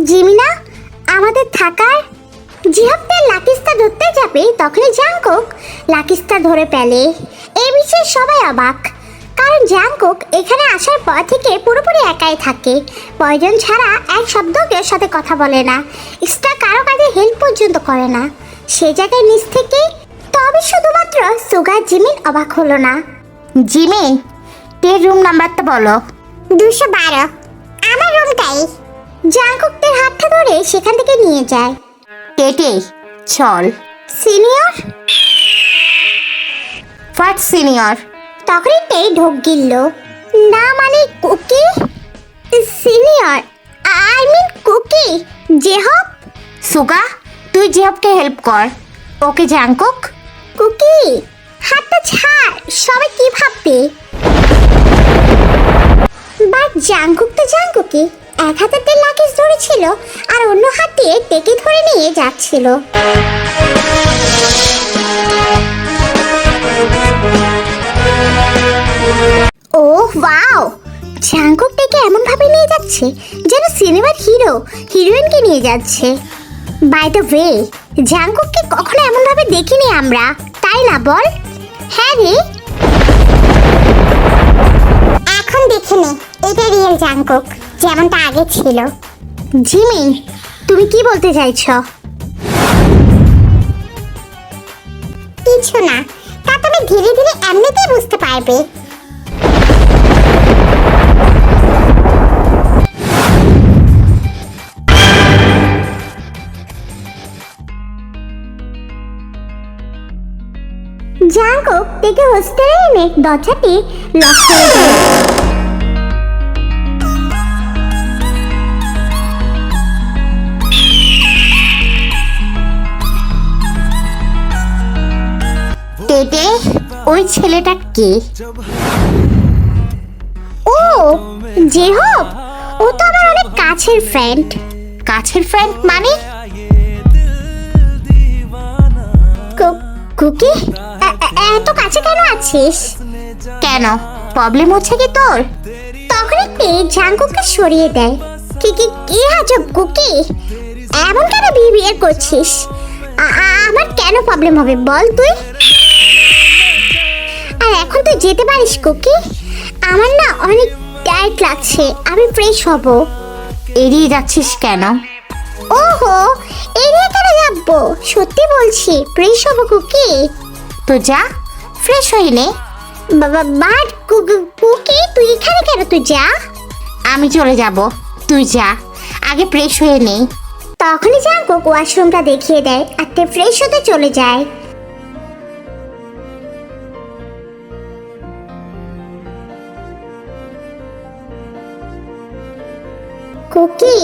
B: জিমিনা, আমাদের থাকার। জিহাবদের লাকিস্তা ধরতে যাবে তখনই জাংকুক লাকিস্তা ধরে পেলে। এই বিষয়ে সবাই অবাক, কারণ জাংকুক এখানে আসার পর থেকে পুরোপুরি একাই থাকে। প্রয়োজন ছাড়া এক শব্দকের সাথে কথা বলে না, এক্সট্রা কারো কাজে হেল্প পর্যন্ত করে না। সে জায়গায় নিচ থেকে তবে শুধুমাত্র সুগার জিমিন অবাক হলো না। জিমিন, তে রুম নাম্বারটা বলো।
D: 212, আমার রুমটাই।
B: জাংকুক তের হাতটা ধরে সেখান থেকে নিয়ে যায়। টেটে চল। সিনিয়র? What senior? তখনই তে ঢোক গিলল। না মানে Kookie. Senior, I mean Kookie. J Hope. Suga, তুই জেহবকে হেল্প কর। ওকে জাংকুক। কুকি হাতটা ছাড়, সবাই কি ভাববে? বাট জাংকুক তো জাংকুকি এক হাতে তেল লাকিজ ধরেছিল আর অন্য হাত দিয়ে টেকে ধরে নিয়ে যাচ্ছিল। ও ওয়াও, জাংকুক টেকে এমন ভাবে নিয়ে যাচ্ছে যেন সিনেমার হিরো হিরোইনকে নিয়ে যাচ্ছে। বাই দ্য ওয়ে, জাংকুককে কখনো এমন ভাবে দেখিনি আমরা, তাই না বল? হ্যাঁ রে।
D: এখন দেখে নে, এটা রিয়েল জাংকুক যেমনটা আগে ছিল।
B: জিমিন, তুমি কি বলতে চাইছো?
D: কিছু না, তা তুমি ধীরে ধীরে এমনিতেই বুঝতে পারবে।
B: জাংকুক টেকে হোস্টেলে এনে দরজাটি লক করে দিল। টেটে, ওই ছেলেটা কে? ও যে হোক, ও তো আমার অনেক কাছের ফ্রেন্ড। কাছের ফ্রেন্ড মানে? কুকি, এত কাছে কেন আছিস? কেন, প্রবলেম হচ্ছে কি তোর? তখনই জাঙ্কুককে সরিয়ে দেয়। কি আজব কুকি, এমন কেন বিহেভিয়ার করছিস? আমার কেন প্রবলেম হবে বল তুই? আর এখন তুই যেতে পারিস কুকি, আমার না অনেক টায়ার্ড লাগছে, আমি ফ্রেশ হব। এড়িয়ে যাচ্ছিস কেন? ওহো, এড়িয়ে কেন যাবো, সত্যি বলছি ফ্রেশ হব কুকি। তো যা, ফ্রেশ হয়ে নে। বাট কুকি, তুই এখানে কেন? তুই যা। আমি চলে যাব, তুই যা, আগে ফ্রেশ হয়ে নে। তখনই জাঙ্কুক ওয়াশরুমটা দেখিয়ে দেয় আর তে ফ্রেশ হতে চলে যায়। কুকি,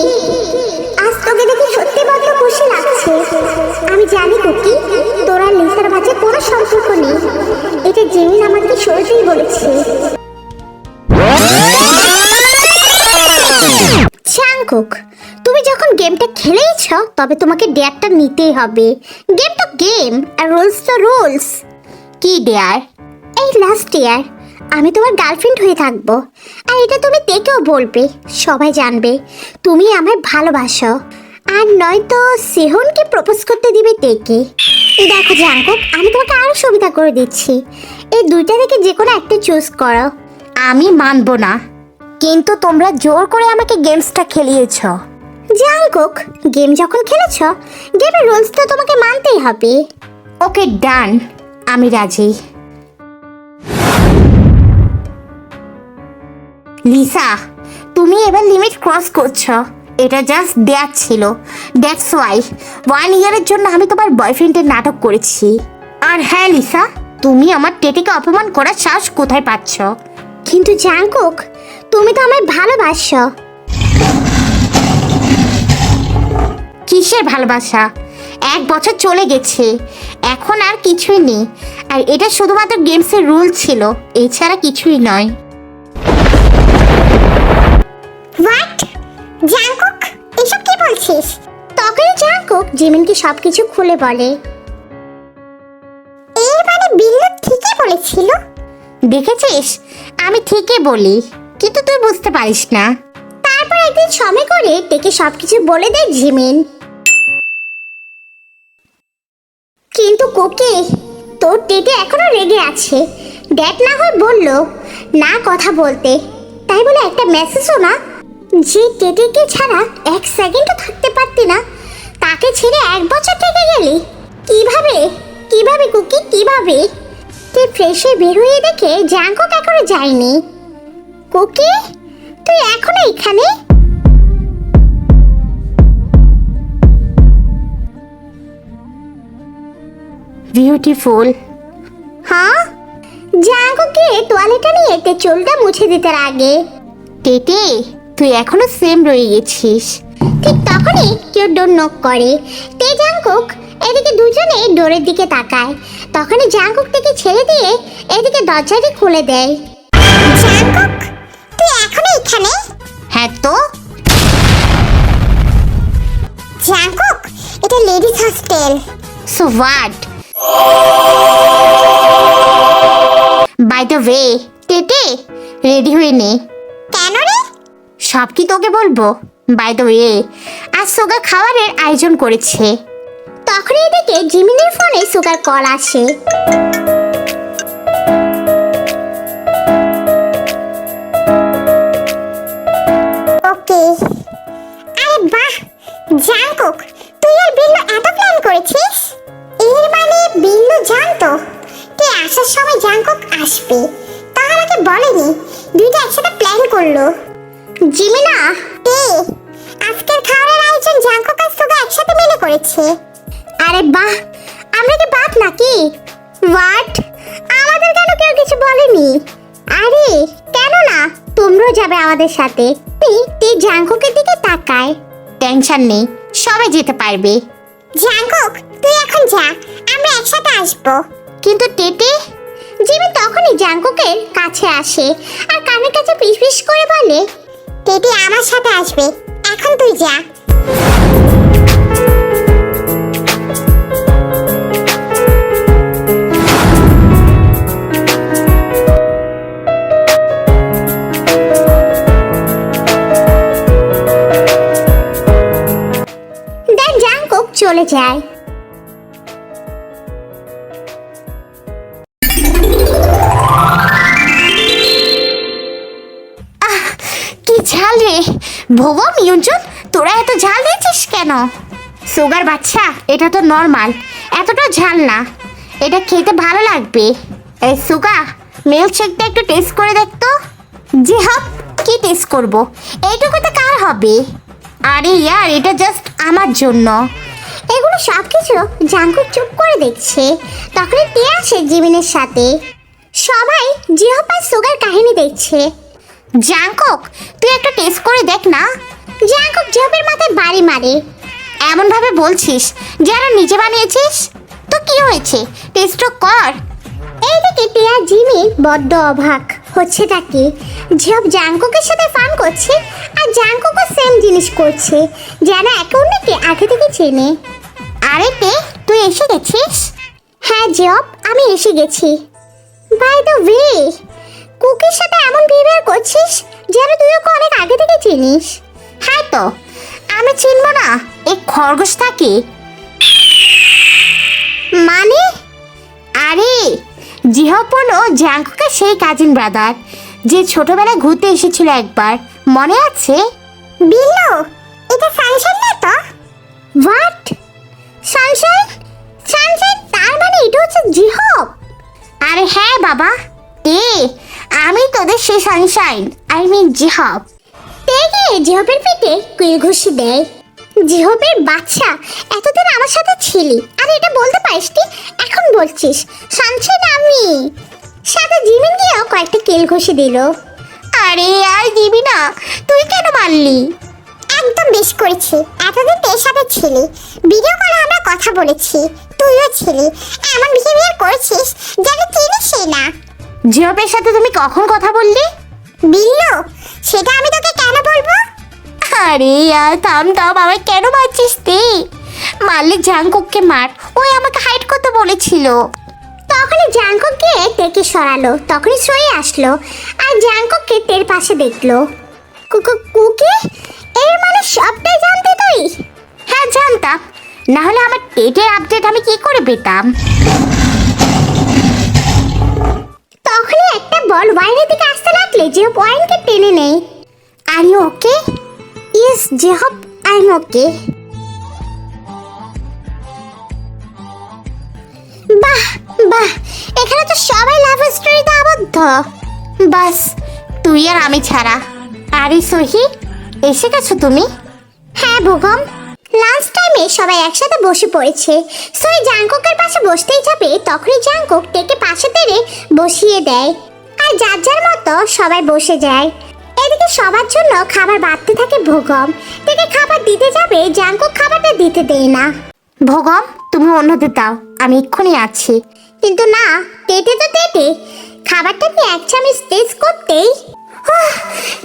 B: আজ তোকে দেখে সত্যি বড্ড খুশি লাগছে। আমি জানি কুকি, তোর আর লিসার মাঝে কোনো সম্পর্ক নেই, এটা জিমিন আমাকে শুরুতেই বলেছে। জাঙ্কুক, তুমি যখন গেমটা খেলেইছ তবে তোমাকে ডেয়ারটা নিতেই হবে। গেম তো গেম আর রুলস তো রুলস। কি ডেয়ার? এই লাস্ট ডেয়ার, আমি তোমার গার্লফ্রেন্ড হয়ে থাকবো, আর এটা তুমি তেকেও বলবে, সবাই জানবে তুমি আমায় ভালোবাসো। আর নয়তো সেহনকে প্রপোজ করতে দিবে তেকে। দেখো জাঙ্কুক, আমি তোমাকে আরো সুবিধা করে দিচ্ছি, এই দুইটা থেকে যে কোনো একটা চুজ করো। আমি মানবো না, কিন্তু তোমরা জোর করে আমাকে গেমসটা খেলিয়েছ। জাঙ্কুক, গেম যখন খেলেছ, গেমের রুলস তো তোমাকে মানতেই হবে। ওকে ডান, আমি রাজি। লিসা, তুমি এবার লিমিট ক্রস করছো, এটা জাস্ট ডেয়ার ছিল, দ্যাটস ওয়াই 1 ইয়ারের জন্য আমি তোমার বয়ফ্রেন্ডের নাটক করেছি। আর হ্যাঁ লিসা, তুমি আমার টেটিকে অপমান করার সাহস কোথায় পাচ্ছ? কিন্তু জাঙ্কুক, তুমি তো আমায় ভালোবাসো। কিসের ভালোবাসা? 1 বছর চলে গেছে, এখন আর কিছুই নেই, আর এটা শুধুমাত্র গেমসের রুল ছিল, এছাড়া কিছুই নয়।
D: হোয়াট? জাঙ্কুক, এসব কি বলছিস?
B: তখনই জাঙ্কুক জিমিনকে সবকিছু খুলে বলে।
D: এর মানে বিল্লু ঠিকই বলেছিল।
B: দেখেছিস, আমি ঠিকই বলি, কিন্তু তুই বুঝতে পারিস না। তারপর একদিন সময় করে তেকে সবকিছু বলে দেয় জিমিন। কিন্তু কোকে, তোর টেটে এখনো রেগে আছে। ড্যাড না হয় বললো না কথা বলতে, তাই বলে একটা মেসেজও না। যে টেটেকে ছাড়া 1 সেকেন্ডও থাকতে পারতি না, তাকে ছেড়ে 1 বছর থেকে গেলি। কিভাবে কিভাবে কুকি, কিভাবে? তুই ফ্রেশ হয়ে বের হয়ে দেখে জাঙ্কুক এখনো যায়নি। কুকি, তুই এখনো এখানে? বিউটিফুল। হ্যাঁ, জাঙ্কুকে তোয়ালেটা নিয়ে তে চুলটা মুছে দিতে আগে। টেটে, তুই এখনো সেম রয়ে গেছিস। ঠিক তখনই কেউ ডোর নক করে। তে জাঙ্কুক এদিকে দুজনে ডোরের দিকে তাকায়। তখনই জাঙ্কুক থেকে ছেড়ে দিয়ে এদিকে দরজাটি খুলে দেয়।
D: জাঙ্কুক, তুই এখনো এখানে?
B: হ্যাঁ তো।
D: জাঙ্কুক, এটা ladies hostel.
B: So what? By the way, Taetae ready হয়ে নে।
D: কেন রে?
B: সব কি তোকে বলবো? বাই দ্য ওয়ে, আজ সোগা খাবারের আয়োজন করেছে। তখন এদিকে জিমিনের ফোনে সুগার কল আসে।
D: ওকে। আরে বাহ জাঙ্কুক, তুই আর বিল্লু এত প্ল্যান করেছিস? এর মানে বিল্লু জানতো তুই আসার সময় জাঙ্কুক আসবে, তার আগে বলেনি, দুইটা একসাথে প্ল্যান করলো।
B: জিমিনা,
D: আজকের খাবারের আয়োজন জাঙ্কুক আর সুগা একসাথে মিলে করেছে।
B: আরে বাহ, আমরা কি বাপ নাকি? হোয়াট? আমাদের কেন কেউ কিছু বলেনি? আরে কেন না, তোমরাও যাবে আমাদের সাথে। তুই জাঙ্কুকের দিকে তাকায়। টেনশন নেই, সবাই যেতে পারবে।
D: জাঙ্কুক, তুই এখন যা, আমরা একসাথে আসবো।
B: কিন্তু টেটে, জিমিন তখনই জাঙ্কুকের কাছে আসে আর কানের কাছে ফিসফিস করে বলে,
D: টেডি আমার সাথে আসবে, এখন তুই যা।
B: দেন জাঙ্কুক চলে যায়। কি ঝাল রে ভুবন, ইউজন, তোরা এত ঝাল দিয়েছিস কেন? সুগার বাচ্চা, এটা তো নর্মাল, এতটা ঝাল না, এটা খেতে ভালো লাগবে। এই সুগা, মিল্কশেকটা একটু টেস্ট করে দেখ তো। জি হ্যাঁ, কি টেস্ট করব? এইটুকুতে কার হবে? আরে ইয়ার, এটা জাস্ট আমার জন্য। এগুলো সব কিছু জাঙ্কুক চুপ করে দেখছে। তখনই তে আসে জিমিনের সাথে। সবাই জিহপ আর সুগার কাহিনী দেখছে। জাঙ্কুক, তুই একটা টেস্ট করে দেখ না। জাঙ্কুক জিহপের মাথায় বাড়ি মারে। এমন ভাবে বলছিস যেন নিজে বানিয়েছিস। তো কি হয়েছে, টেস্ট কর। এইদিকে টিয়া জিমি বড্ড অবাক হচ্ছেটা কি, জিহপ জাঙ্কুকের সাথে ফান করছে আর জাঙ্কুকও সেম জিনিস করছে, যেন একে অন্যকে আগে থেকে চেনে। আরে তে, তুই এসে গেছিস? হ্যাঁ জিহপ, আমি এসে গেছি। বাই দ্য ওয়ে, কুকির সাথে এমন বিহেভিয়ার করছিস যেন তুই ওকে অনেক আগে থেকে চিনিস। হ্যাঁ তো, আমি চিনব না এই খরগোশ থাকে মানে? আরে জিহপ হলো জাঙ্কুকের সেই কাজিন ব্রাদার, যে ছোটবেলায় ঘুরতে এসেছিল একবার, মনে আছে?
D: বিল্লু, এটা সানশাইন না তো?
B: হোয়াট? সানশাইন? সানশাইন তার মানে এটা হচ্ছে জিহপ? আরে হ্যাঁ বাবা, তে আমি তোদের সেই সানশাইন, আই মিন জিহপ। তে গিয়ে জিহপের পেটে কুল ঘুষি দেয়। জিহপের বাচ্চা, এতদিন আমার সাথে ছিলি আর এটা বলতে পারিস নি, এখন বলছিস সানশাইন আমি। সাথে জিমিন গিয়েও কয়েকটা কিল ঘুষি দিল। আরে আর দিবি না, তুই কেন মারলি?
D: একদম বেশ করেছি, এতদিন তোর সাথে ছিলি, ভিডিও কলে আমরা কথা বলেছি, তুইও ছিলি, এমন বিহেভিয়ার করেছিস যেন চিনিসই না।
B: জিহপের সাথে তুমি কখন কথা বললি?
D: বিল্লু, সেটা আমি তোকে কেন বলবো?
B: আরে আর থাম থাম, আমায় কেন মারছিস তুই? মারলে জাঙ্কুককে মার, ওই আমাকে হাইড করতে বলেছিল। তখনই জাঙ্কুক গিয়ে তেকে সরালো, তখনই সয়ে আসলো আর জাঙ্কুককে তের পাশে দেখলো। কুকি, এর মানে সবটাই জানতে তুই? হ্যাঁ জানতাম, না হলে আমার টেটের আপডেট আমি কি করে পেতাম? তখনই একটা বল ওয়াইনের দিকে আসতে লাগলে জিহপ ওয়াইনকে টেনে নেই। Are you okay? Yes J Hope, I am okay. বাহ বাহ, এখানে তো সবাই লাভ স্টোরিতে আবদ্ধ, বাস তুই আর আমি ছাড়া। আরে সহি, এসে গেছো তুমি? হ্যাঁ ভুগম, লাঞ্চ টাইমে সবাই একসাথে বসে পড়েছে। সহি জাঙ্কুকের পাশে বসতেই যাবে, তখনই জাঙ্কুক টেকে পাশে তেড়ে বসিয়ে দেয় আর যার যার মতো সবাই বসে যায়। এদিকে সবার জন্য খাবার বাড়তে থাকে ভোগম। টেকে খাবার দিতে যাবে, জাঙ্কুক খাবারটা দিতে দেয় না। ভোগম, তুমি অন্যদের দাও, আমি এক্ষুনি আছি। কিন্তু না, টেটে তো টেটে, খাবারটা নিয়ে এক চামচ টেস্ট করতেই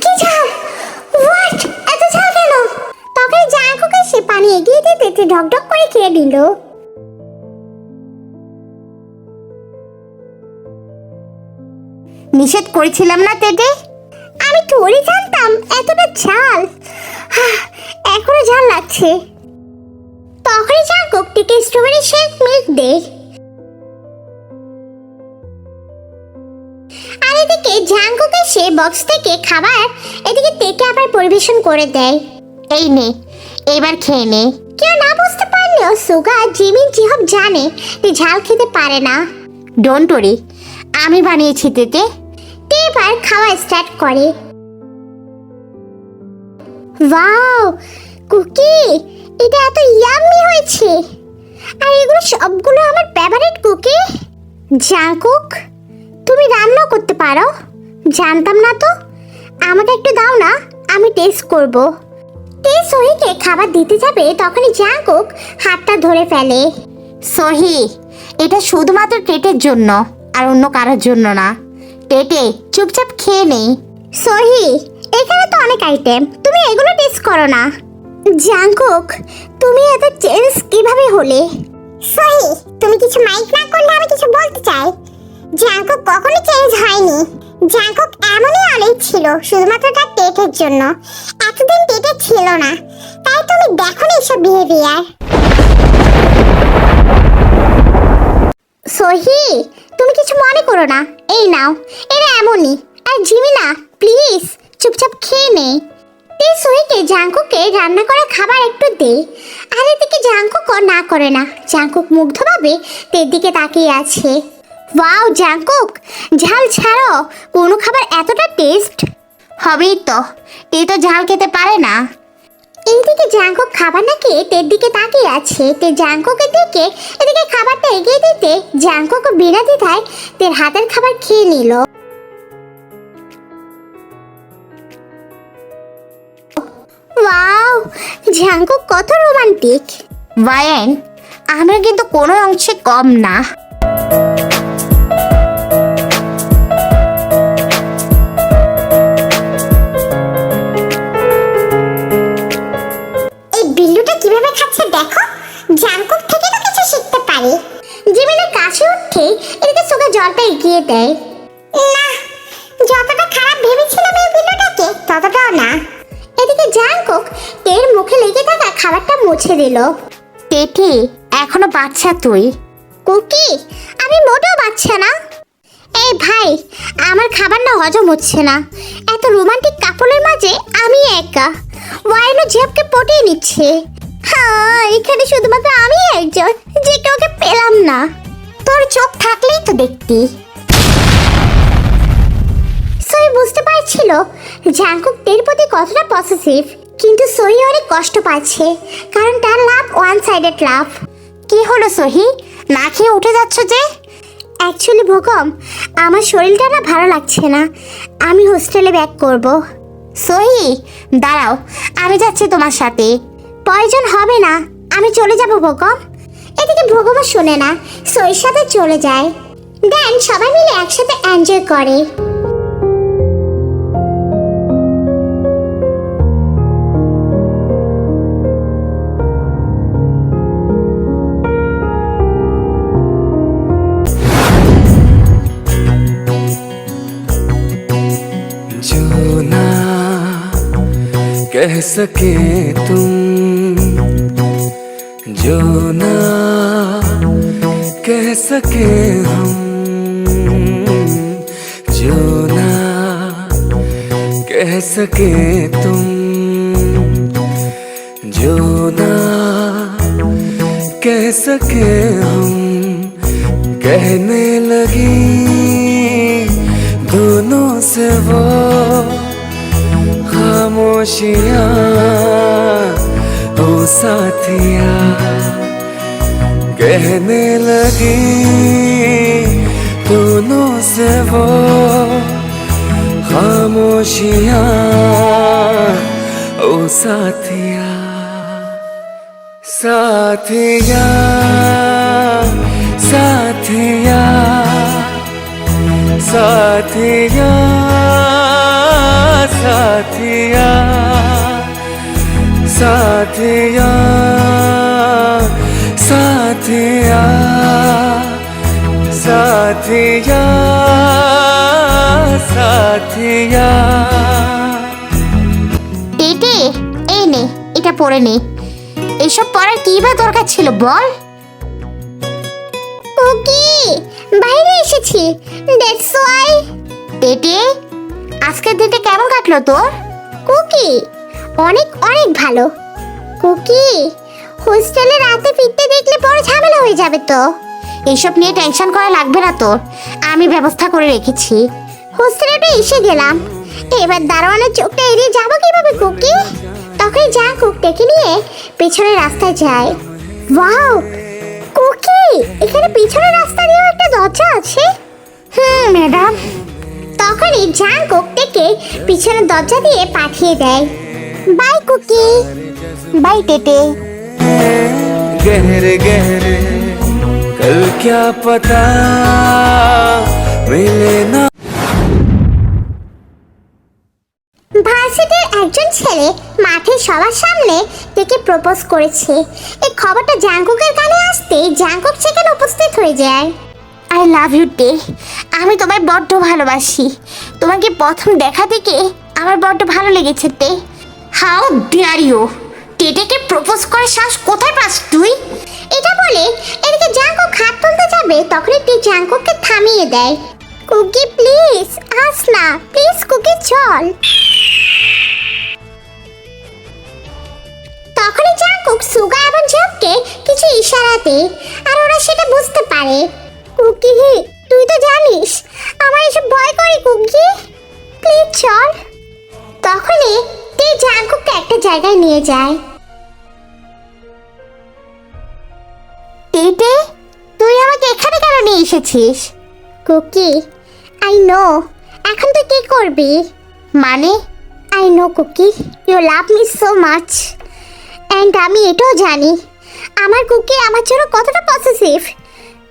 B: কি ঝাল! হোয়াট, এত ঝাল কেন? তখন জাঙ্কুক এসে পানি এগিয়ে দিয়ে টেটে ঢকঢক করে খেয়ে দিল। নিষেধ করেছিলাম না টেটে? আমি তোরই জানতাম এতটা ঝাল, এখনো ঝাল লাগছে। তখনই জাঙ্কুক টেকে স্ট্রবেরি শেক মিল্ক দেয়। আর এদিকে জাঙ্কুক এসে বক্স থেকে খাবার এদিকে টেকে আবার পরিবেশন করে দেয়। এই নে, এবার খেয়ে নে। কেউ না বুঝতে পারলেও সুগা, জিমিন, জিহপ জানে যে ঝাল খেতে পারে না। ডোন্ট ওরি, আমি বানিয়েছি তেতে। তে এবার খাওয়া স্টার্ট করে। ওয়াও কুকি, এটা এত ইয়াম্মি হয়েছে, আর এগুলো সবগুলো আমার ফেভারিট কুকি। জাঙ্কুক, তুমি রান্না করতে পারো? জানতাম না তো, আমাকে একটু দাও না, আমি টেস্ট করব। তে সহিকে খাবার দিতে যাবে, তখনই জাঙ্কুক হাতটা ধরে ফেলে। সহি, এটা শুধুমাত্র টেটের জন্য, আর অন্য কারোর জন্য না। টেটে চুপচাপ খেয়ে নেই।
D: সহি, এখানে তো অনেক আইটেম, তুমি এগুলো টেস্ট করো না।
B: জাঙ্কুক, তুমি এত চেঞ্জ কিভাবে হলে?
D: সহি, তুমি কিছু মাইক না করলে আমি কিছু বলতে চাই। জাঙ্কুক কখনো চেঞ্জ হয়নি। জাঙ্কুক এমনই অনেক ছিল, শুধুমাত্র তার টেটের জন্য। এতদিন টেটে ছিল না, তাই তুমি দেখো না এসব বিহেভিয়ার।
B: সহি, তুমি কিছু মনে করো না, এই নাও, এরা এমনই। আর জিমিনা প্লিজ চুপচাপ খেয়ে নে। তে সহিকে জাঙ্কুককে রান্না করা খাবার একটু দে। আর এদিকে জাঙ্কুকও না করে না। জাঙ্কুক মুগ্ধভাবে তের দিকে তাকিয়ে আছে। ওয়াও জাঙ্কুক, ঝাল ছাড়ো, কোনো খাবার এতটা টেস্ট হবেই তো। তে তো ঝাল খেতে পারে না। এইদিকে জাঙ্কুক খাবার না খেয়ে তের দিকে তাকিয়ে আছে। তে জাঙ্কুকের দিকে এদিকে খাবারটা এগিয়ে দিতে জাঙ্কুক বিনা দ্বিধায় তের হাতের খাবার খেয়ে নিল। ওয়াও, জাঙ্কুক কত রোমান্টিক। ওয়াইন, আমরা কিন্তু কোনো অংশে কম না।
D: এই বিল্লুটা কিভাবে খাচ্ছে দেখো, জাঙ্কুক থেকে তো কিছু শিখতে পারি।
B: জিমিনের কাছে উঠে এদিকে চোখে জলটা এগিয়ে দেয়।
D: না, যতটা খারাপ ভেবেছিলাম এই বিল্লুটাকে, ততটাও না।
B: এদিকে জাঙ্কুক তের মুখে লেগে থাকা খাবারটা মুছে দিল। তেটি, এখনো বাচ্চা তুই। কুকি, আমি মোটেও বাচ্চা না। এই ভাই, আমার খাবার না হজম হচ্ছে না। এত রোমান্টিক কাপলের মাঝে আমি একা। ওয়াইনও জিয়াবকে পটিয়ে নিচ্ছে। হ্যাঁ, এখানে শুধুমাত্র আমি একজন যে কাউকে পেলাম না। তোর চোখ থাকলেই তো দেখতি। সই বুঝতে পারছিল জাঙ্কুক তের প্রতি কতটা পসেসিভ, কিন্তু সহি অনেক কষ্ট পাচ্ছে, কারণ তার লাভ ওয়ান সাইডেড লাভ। কি হলো সহি, না খেয়ে উঠে যাচ্ছ যে? অ্যাকচুয়ালি ভোগম, আমার শরীরটা না ভালো লাগছে না, আমি হোস্টেলে ব্যাক করব। সহি দাঁড়াও, আমি যাচ্ছি তোমার সাথে। প্রয়োজন হবে না, আমি চলে যাব ভোগম। এদিকে ভোগমও শোনে না, সহির সাথে চলে যায়। দেন সবাই মিলে একসাথে এনজয় করে।
A: जो ना कह सके तुम, जो ना कह सके हम, जो ना कह सके तुम, जो ना कह सके हम, कहने लगी दोनों से वो खामोशियाँ, ओ साथिया, कहने लगी दोनों से वो खामोशियाँ, ओ साथिया, साथिया, साथिया, साथिया, साथिया, साथिया, साथिया, साथिया, साथिया।
B: টেটে, এই নে, এটা পরে নে। এসব পরার কি বা দরকার ছিল বল? ওকে, বাইরে এসেছি, দ্যাটস ওয়াই। টেটে, আজকের দিনটা কেমন কাটলো তোর? কুকি, অনেক অনেক ভালো। কুকি, হোস্টেলে রাতে ফিরতে দেখলে বড় ঝামেলা হয়ে যাবে তো। এইসব নিয়ে টেনশন করা লাগবে না তোর, আমি ব্যবস্থা করে রেখেছি। হোস্টেলে তো এসে গেলাম, এবার দারোয়ানের চোখটা এড়িয়ে যাবো কিভাবে কুকি? তখন জাঙ্কুক ডেকে নিয়ে পেছনের রাস্তায় যায়। ওয়াও কুকি, এখানে পিছনের রাস্তা দিয়েও একটা দরজা আছে। ম্যাডাম। তখনই জাঙ্কুক ডেকে পিছনের দরজা দিয়ে পাঠিয়ে দেয়। Bye Cookie. বাই টেটে।
A: गहरे गहरे कल क्या पता मिले ना।
D: ভার্সিটির একজন ছেলে মাঠে সবার সামনে থেকে প্রপোজ করেছে। এই খবরটা জাংকুকের কানে আসতে জাংকুক সেখানে উপস্থিত হয়ে যায়।
B: আই লাভ ইউ টে। আমি তোমায় বড্ড ভালোবাসি। তোমাকে প্রথম দেখা থেকে আমার বড্ড ভালো লেগেছে তে। How dare you! টেটেকে প্রপোজ করার সাহস কোথায় পাস তুই?
D: এটা বলে এদিকে জাংকুক হাত তুলতে যাবে, তখনই টি জাংকুককে থামিয়ে দেয়। কুকি প্লিজ আস না, প্লিজ কুকি চল। তখনই জাংকুক সুগা এবং জবকে কিছু ইশারা দেয়, আর ওরা সেটা বুঝতে পারে। কুকি তুই তো জানিস আমার এসব ভয় করে, কুকি প্লিজ চল। তখনই তে জাংকুককে একটা জায়গায় নিয়ে যায়।
B: টেটে, তুই আমাকে এখানে কেন নিয়ে এসেছিস?
D: কুকি আই নো, এখন তুই কি করবি?
B: মানে?
D: I know Cookie, you love me so much. And আমি এটাও জানি আমার কুকি আমার জন্য কতটা পসেসিভ।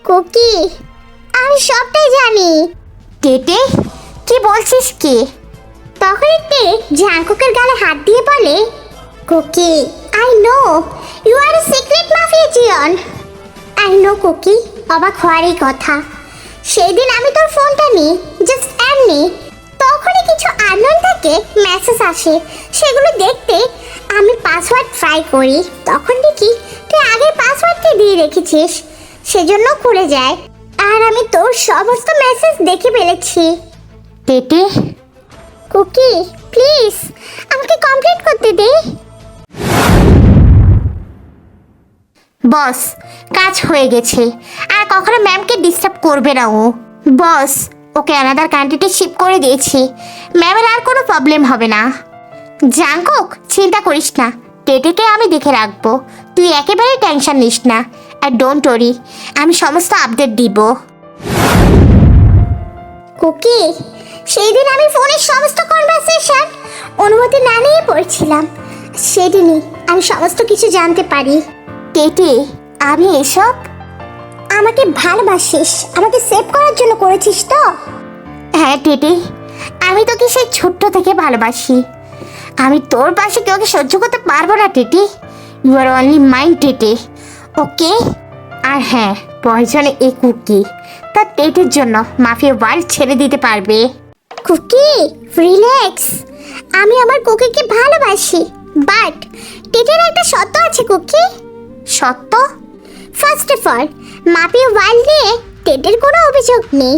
D: কুকি আমি সবটাই জানি।
B: টেটে, কি বলছিস কি?
D: তখন তে জাংকুকের গালে হাত দিয়ে বলে, Kookie I know you are a secret মাফিয়াজিয়ন। আই নো কুকি, অবাক হওয়ারই কথা। সেই দিন আমি তোর ফোনটা নিই জাস্ট এমনি, তখনই কিছু আননোন থেকে মেসেজ আসে। সেগুলো দেখতে আমি পাসওয়ার্ড ট্রাই করি, তখন দেখি তুই আগের পাসওয়ার্ডটি দিয়ে রেখেছিস, সেজন্য খুলে যায়। আর আমি তোর সমস্ত মেসেজ দেখে ফেলেছি।
B: টেটে,
D: কুকি প্লিজ আমাকে কমপ্লিট করতে দে।
B: বস, কাজ হয়ে গেছে, আর কখনো ম্যামকে ডিস্টার্ব করবে না ও। বস, ওকে অ্যানাদার কান্ট্রিতে শিফট করে দিয়েছি। ম্যামের আর কোনো প্রবলেম হবে না। জাংকুক, চিন্তা করিস না, টেটেকে আমি দেখে রাখবো। তুই একেবারেই টেনশন নিস না। আর ডোন্ট ওরি, আমি সমস্ত আপডেট দিব।
D: কুকি সেই দিন আমি ফোনের সমস্ত কনভারসেশন অনুমতি না নিয়ে পড়ছিলাম, সেদিনই আমি সমস্ত কিছু জানতে পারি।
B: টেটে, আমি এসব
D: আমাকে ভালোবাসিস, আমাকে সেভ করার জন্য করেছিস তো?
B: হ্যাঁ টেটে, আমি তোকে সেই ছোট্ট থেকে ভালোবাসি। আমি তোর পাশে কেউকে সহ্য করতে পারবো না টেটে। ইউ আর অনলি মাইন্ড টেটে, ওকে? আর হ্যাঁ, প্রয়োজনে এই কুকি তার টেটের জন্য মাফিয়া ওয়ার্ল্ড ছেড়ে দিতে পারবে।
D: কুকি রিল্যাক্স, আমি আমার কুকিকে ভালোবাসি, বাট টেটের একটা শর্ত আছে কুকি।
B: সত্য?
D: First of all mafia world নিয়ে টেটের কোনো অভিযোগ নেই,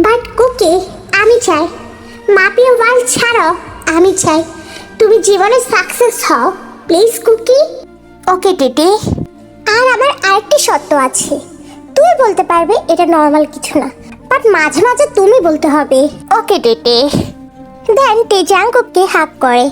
D: বাট কুকি আমি চাই মাফিয়া ওয়ার্ল্ড ছাড়াও আমি চাই তুমি জীবনে সাকসেস হও, প্লিজ কুকি।
B: ওকে টেটে।
D: আর আমার আরেকটি শর্ত আছে, তুই বলতে পারবে এটা নর্মাল কিছু না, বাট মাঝে মাঝে তুমি বলতে হবে।
B: ওকে টেটে।
D: দেন তে জাংকুককে হাক করে।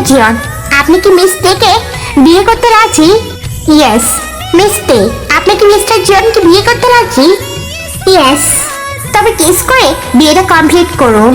B: জিয়ন, আপনি কি মিস তেকে বিয়ে করতে রাজি? ইয়েস। মিস তে, আপনি কি মিস্টার জিয়নকে বিয়ে করতে রাজি?
D: ইয়েস।
B: তবে কিস করে বিয়েটা কমপ্লিট করো।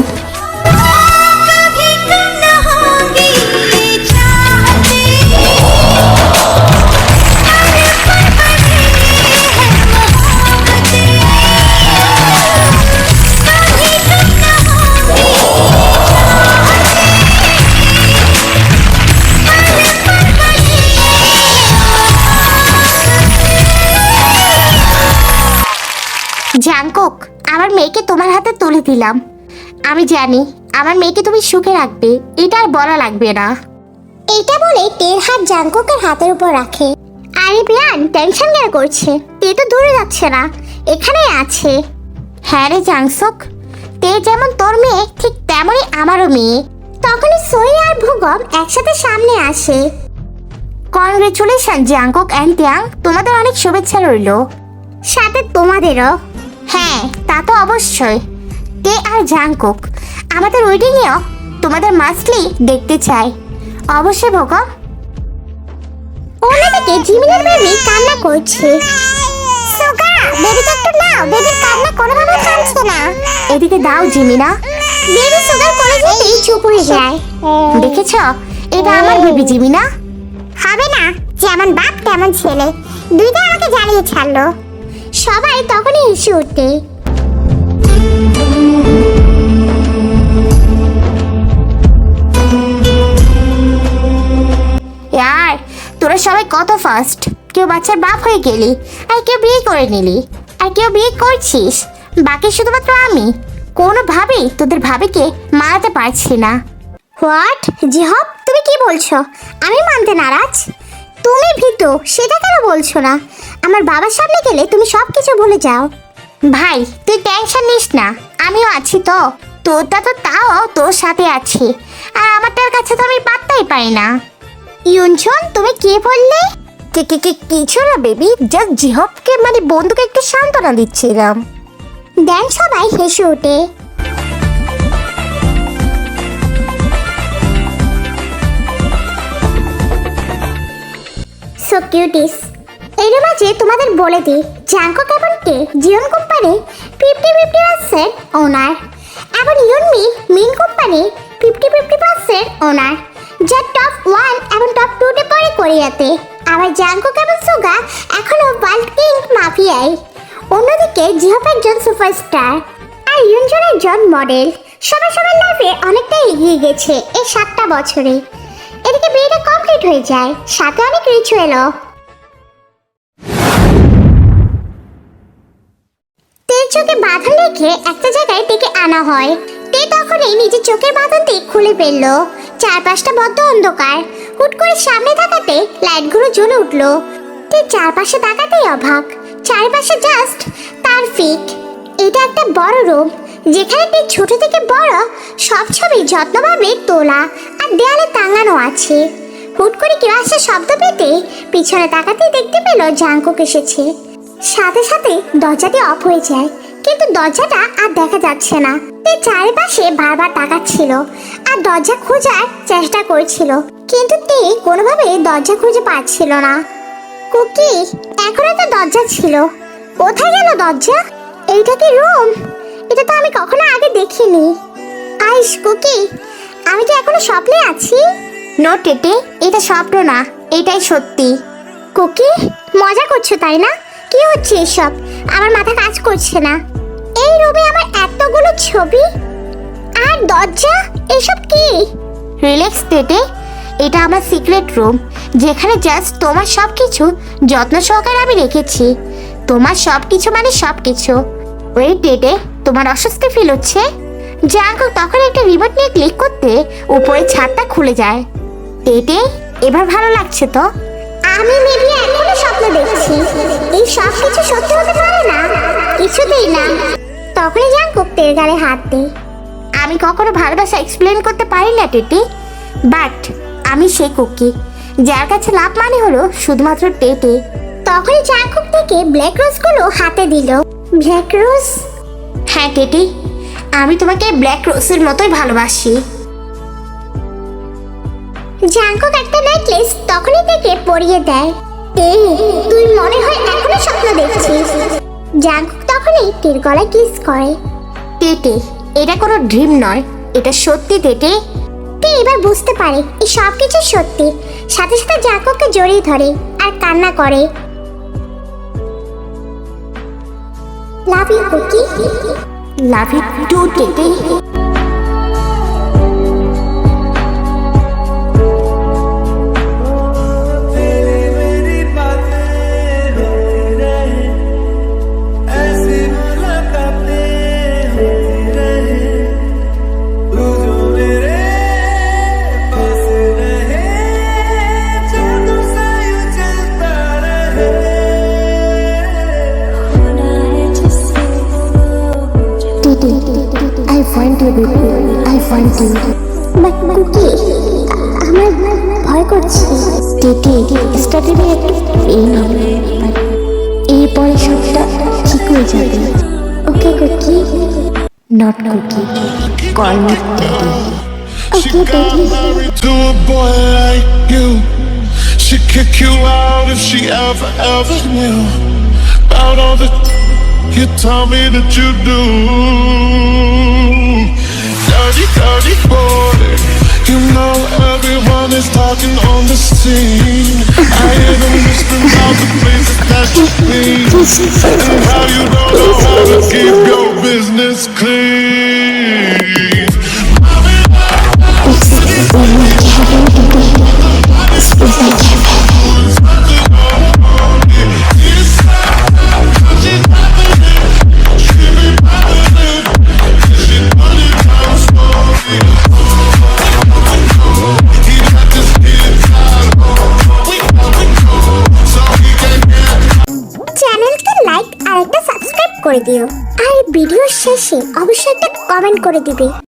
B: জাঙ্কুক, আমার মেয়েকে তোমার হাতে তুলে দিলাম। আমি জানি আমার মেয়েকে তুমি সুখে রাখবে, এটা আর বলা লাগবে না।
D: এটা বলে টের হাত জাংকুকের হাতের উপর রাখে।
B: আরে বিয়ান, টেনশন কেন করছে? তে তো দূরে যাচ্ছে না, এখানেই আছে। হ্যাঁ রে জাংসুক, তে যেমন তোর মেয়ে ঠিক তেমনই আমারও মেয়ে।
D: তখনই সোহি আর ভূগম একসাথে সামনে আসে।
B: কনগ্রেচুলেশন জাংকুক অ্যান্ড টিয়াং, তোমাদের অনেক শুভেচ্ছা রইল।
D: সাথে তোমাদেরও।
B: হ্যাঁ, তা তো অবশ্যই। তে আর জাংকুক, আমাদের ওয়েডিংয়েও তোমাদের মাস্টলি দেখতে চাই। অবশ্যই ভোগম।
D: অন্যদিকে জিমিনের বেবি কান্না করছে। সুগা, বেবিকে একটু নাও, বেবির কান্না কোনোভাবে থামছে না।
B: এদিকে দাও জিমিনা।
D: বেবি সুগার কোলে যেতেই চুপ হয়ে যায়।
B: দেখেছ, এটা আমার বেবি জিমিনা।
D: হবে না, যেমন বাপ তেমন ছেলে, দুইটা আমাকে জ্বালিয়ে ছাড়লো।
B: সবাই তখনই হেসে উঠে। ইয়ার, তোরা সবাই কত ফাস্ট। কেউ বাচ্চার বাপ হয়ে গেলি, আর কেউ বিয়ে করে নিলি, আর কেউ বিয়ে করছিস। বাকি শুধুমাত্র আমি কোনোভাবেই তোদের ভাবিকে মানাতে পারছি না।
D: হোয়াট জিহব, তুমি কি বলছো? আমি মানতে নারাজ। তুমি ভীতু, সেটা কেন বলছো না? আমার বাবার সামনে গেলে তুমি সব কিছু ভুলে যাও।
B: ভাই তুই টেনশন নিস না, আমিও আছি তো। তোরটা তো তাও তোর সাথে আছি, আর আমারটার কাছে তো আমি পাত্তাই পাই না।
D: ইউনছন, তুমি কি বললে?
B: কিছু না বেবি, জাস্ট জিহবকে মানে বন্ধুকে একটু সান্ত্বনা দিচ্ছিলাম।
D: দেন সবাই হেসে ওঠে। সো কিউটিস, এর মাঝে তোমাদের বলে দিই, জাংকুক এবং কে জিওন কোম্পানি 50-50% ওনার, এবং ইউনমি মিন কোম্পানি 50-50% ওনার, যা টপ 1 এবং টপ 2 পড়ে কোরিয়াতে। আবার জাংকুক এবং সুগা এখনো ওয়ার্ল্ড কিং মাফিয়ায়। অন্যদিকে জিহপ একজন সুপারস্টার আর ইউনজন একজন মডেল। সবাই সবার লাইফে অনেকটা এগিয়ে গেছে এই 7টা বছরে। এদিকে বিয়েটা কমপ্লিট হয়ে যায়, সাথে অনেক রিচুয়ালও। তের চোখে বাঁধন রেখে একটা জায়গায় ডেকে আনা হয়। তে তখনই নিজের চোখের বাঁধনটি খুলে ফেলল। চারপাশটা বদ্ধ অন্ধকার। হুট করে সামনে তাকাতে লাইটগুলো জ্বলে উঠল। তে চারপাশে তাকাতেই অবাক, চারপাশে জাস্ট তার ফিক। এটা একটা বড় রুম, যেখানে তে ছোট থেকে বড় সব ছবি যত্নভাবে তোলা আর দেয়ালে টাঙানো আছে। হুট করে কেউ আসার শব্দ পেতে পিছনে তাকাতেই দেখতে পেল জাংকুক এসেছে। সাথে সাথে দরজাটি অফ হয়ে যায়, কিন্তু দরজাটা আর দেখা যাচ্ছে না। তে চারিপাশে বারবার তাকাচ্ছিল আর দরজা খোঁজার চেষ্টা করছিল, কিন্তু তে কোনোভাবে দরজা খুঁজে পাচ্ছিল না। কুকি, এখনো তো দরজা ছিল, কোথায় গেল দরজা? এইটা কি রুম? এটা তো আমি কখনো আগে দেখিনি। আইস কুকি, আমি তো এখনো স্বপ্নে আছি।
B: নো টেটে, এটা স্বপ্ন না, এটাই সত্যি।
D: কুকি, মজা করছো তাই না? কি হচ্ছে এসব? আমার মাথা কাজ করছে না। এই রুমে আমার এতগুলো ছবি আর দরজা, এসব কি?
B: রিল্যাক্স টেটে, এটা আমার সিক্রেট রুম, যেখানে জাস্ট তোমার সব কিছু যত্ন সহকারে আমি রেখেছি। তোমার সব কিছু মানে সব কিছু। ওই টেটে, তোমার অস্বস্তি ফিল হচ্ছে? জাঙ্কুক তখন একটা রিমোট নিয়ে ক্লিক করতে উপরে ছাদটা খুলে যায়। টেটে, এবার ভালো লাগছে তো?
D: আমি মেবি এখনো স্বপ্ন দেখছি। এই সব কিছু সত্যি হতে পারে না, কিছুতেই না। তখনই জাংকুক তের গালে হাত দেয়।
B: আমি কখনো ভালোবাসা এক্সপ্লেন করতে পারি না টেটে, বাট আমি সেই কুকি যার কাছে লাভ মানে হলো শুধুমাত্র টেটে।
D: তখনই জাংকুক থেকে ব্ল্যাক রোজগুলো হাতে দিল। ব্ল্যাক রোজ?
B: হ্যাঁ টেটে, আমি তোমাকে ব্ল্যাক রোজের মতোই ভালোবাসি।
D: জাংকুক একটা নেকলেস তখনই থেকে পরিয়ে দেয়। তুই মনে হয় এখনো স্বপ্ন দেখছিস। জাংকুক তখনই তীর গলায় কিস করে।
B: তেতে, এটা কোনো ড্রিম নয়, এটা সত্যি তেতে।
D: তে এবার বুঝতে পারে এই সব কিছু সত্যি, সাথে সাথে জাঙ্কুককে জড়িয়ে ধরে আর কান্না করে। Love you Cookie.
B: Love you too Tete.
A: तेरी मेरी बातें होती रहे, ऐसी मुलाकातें होती रहे, तू जो मेरे पास रहे, जादू सा यूं चलता रहे।
B: তেতে, I find you baby, I find you.
D: But Cookie, আমার ভয় করছে।
B: তেতে, স্টার্টিংয়ে একটু পেইন হবে, বাট এরপরে সবটা ঠিক হয়ে যাবে।
D: Okay Kookie.
B: Not Kookie, call me Taetae.
C: She got married to a boy like you. She'd kick you out if she ever knew about all the you tell me that you do. Dirty boy. You know everyone is talking on the scene. I hear them whispering about the places that you've been and how you don't know how to keep your business clean.
D: চ্যানেলকে like আর একটা subscribe করে দিও, আর ভিডিওর শেষে অবশ্যই একটা comment করে দিবে।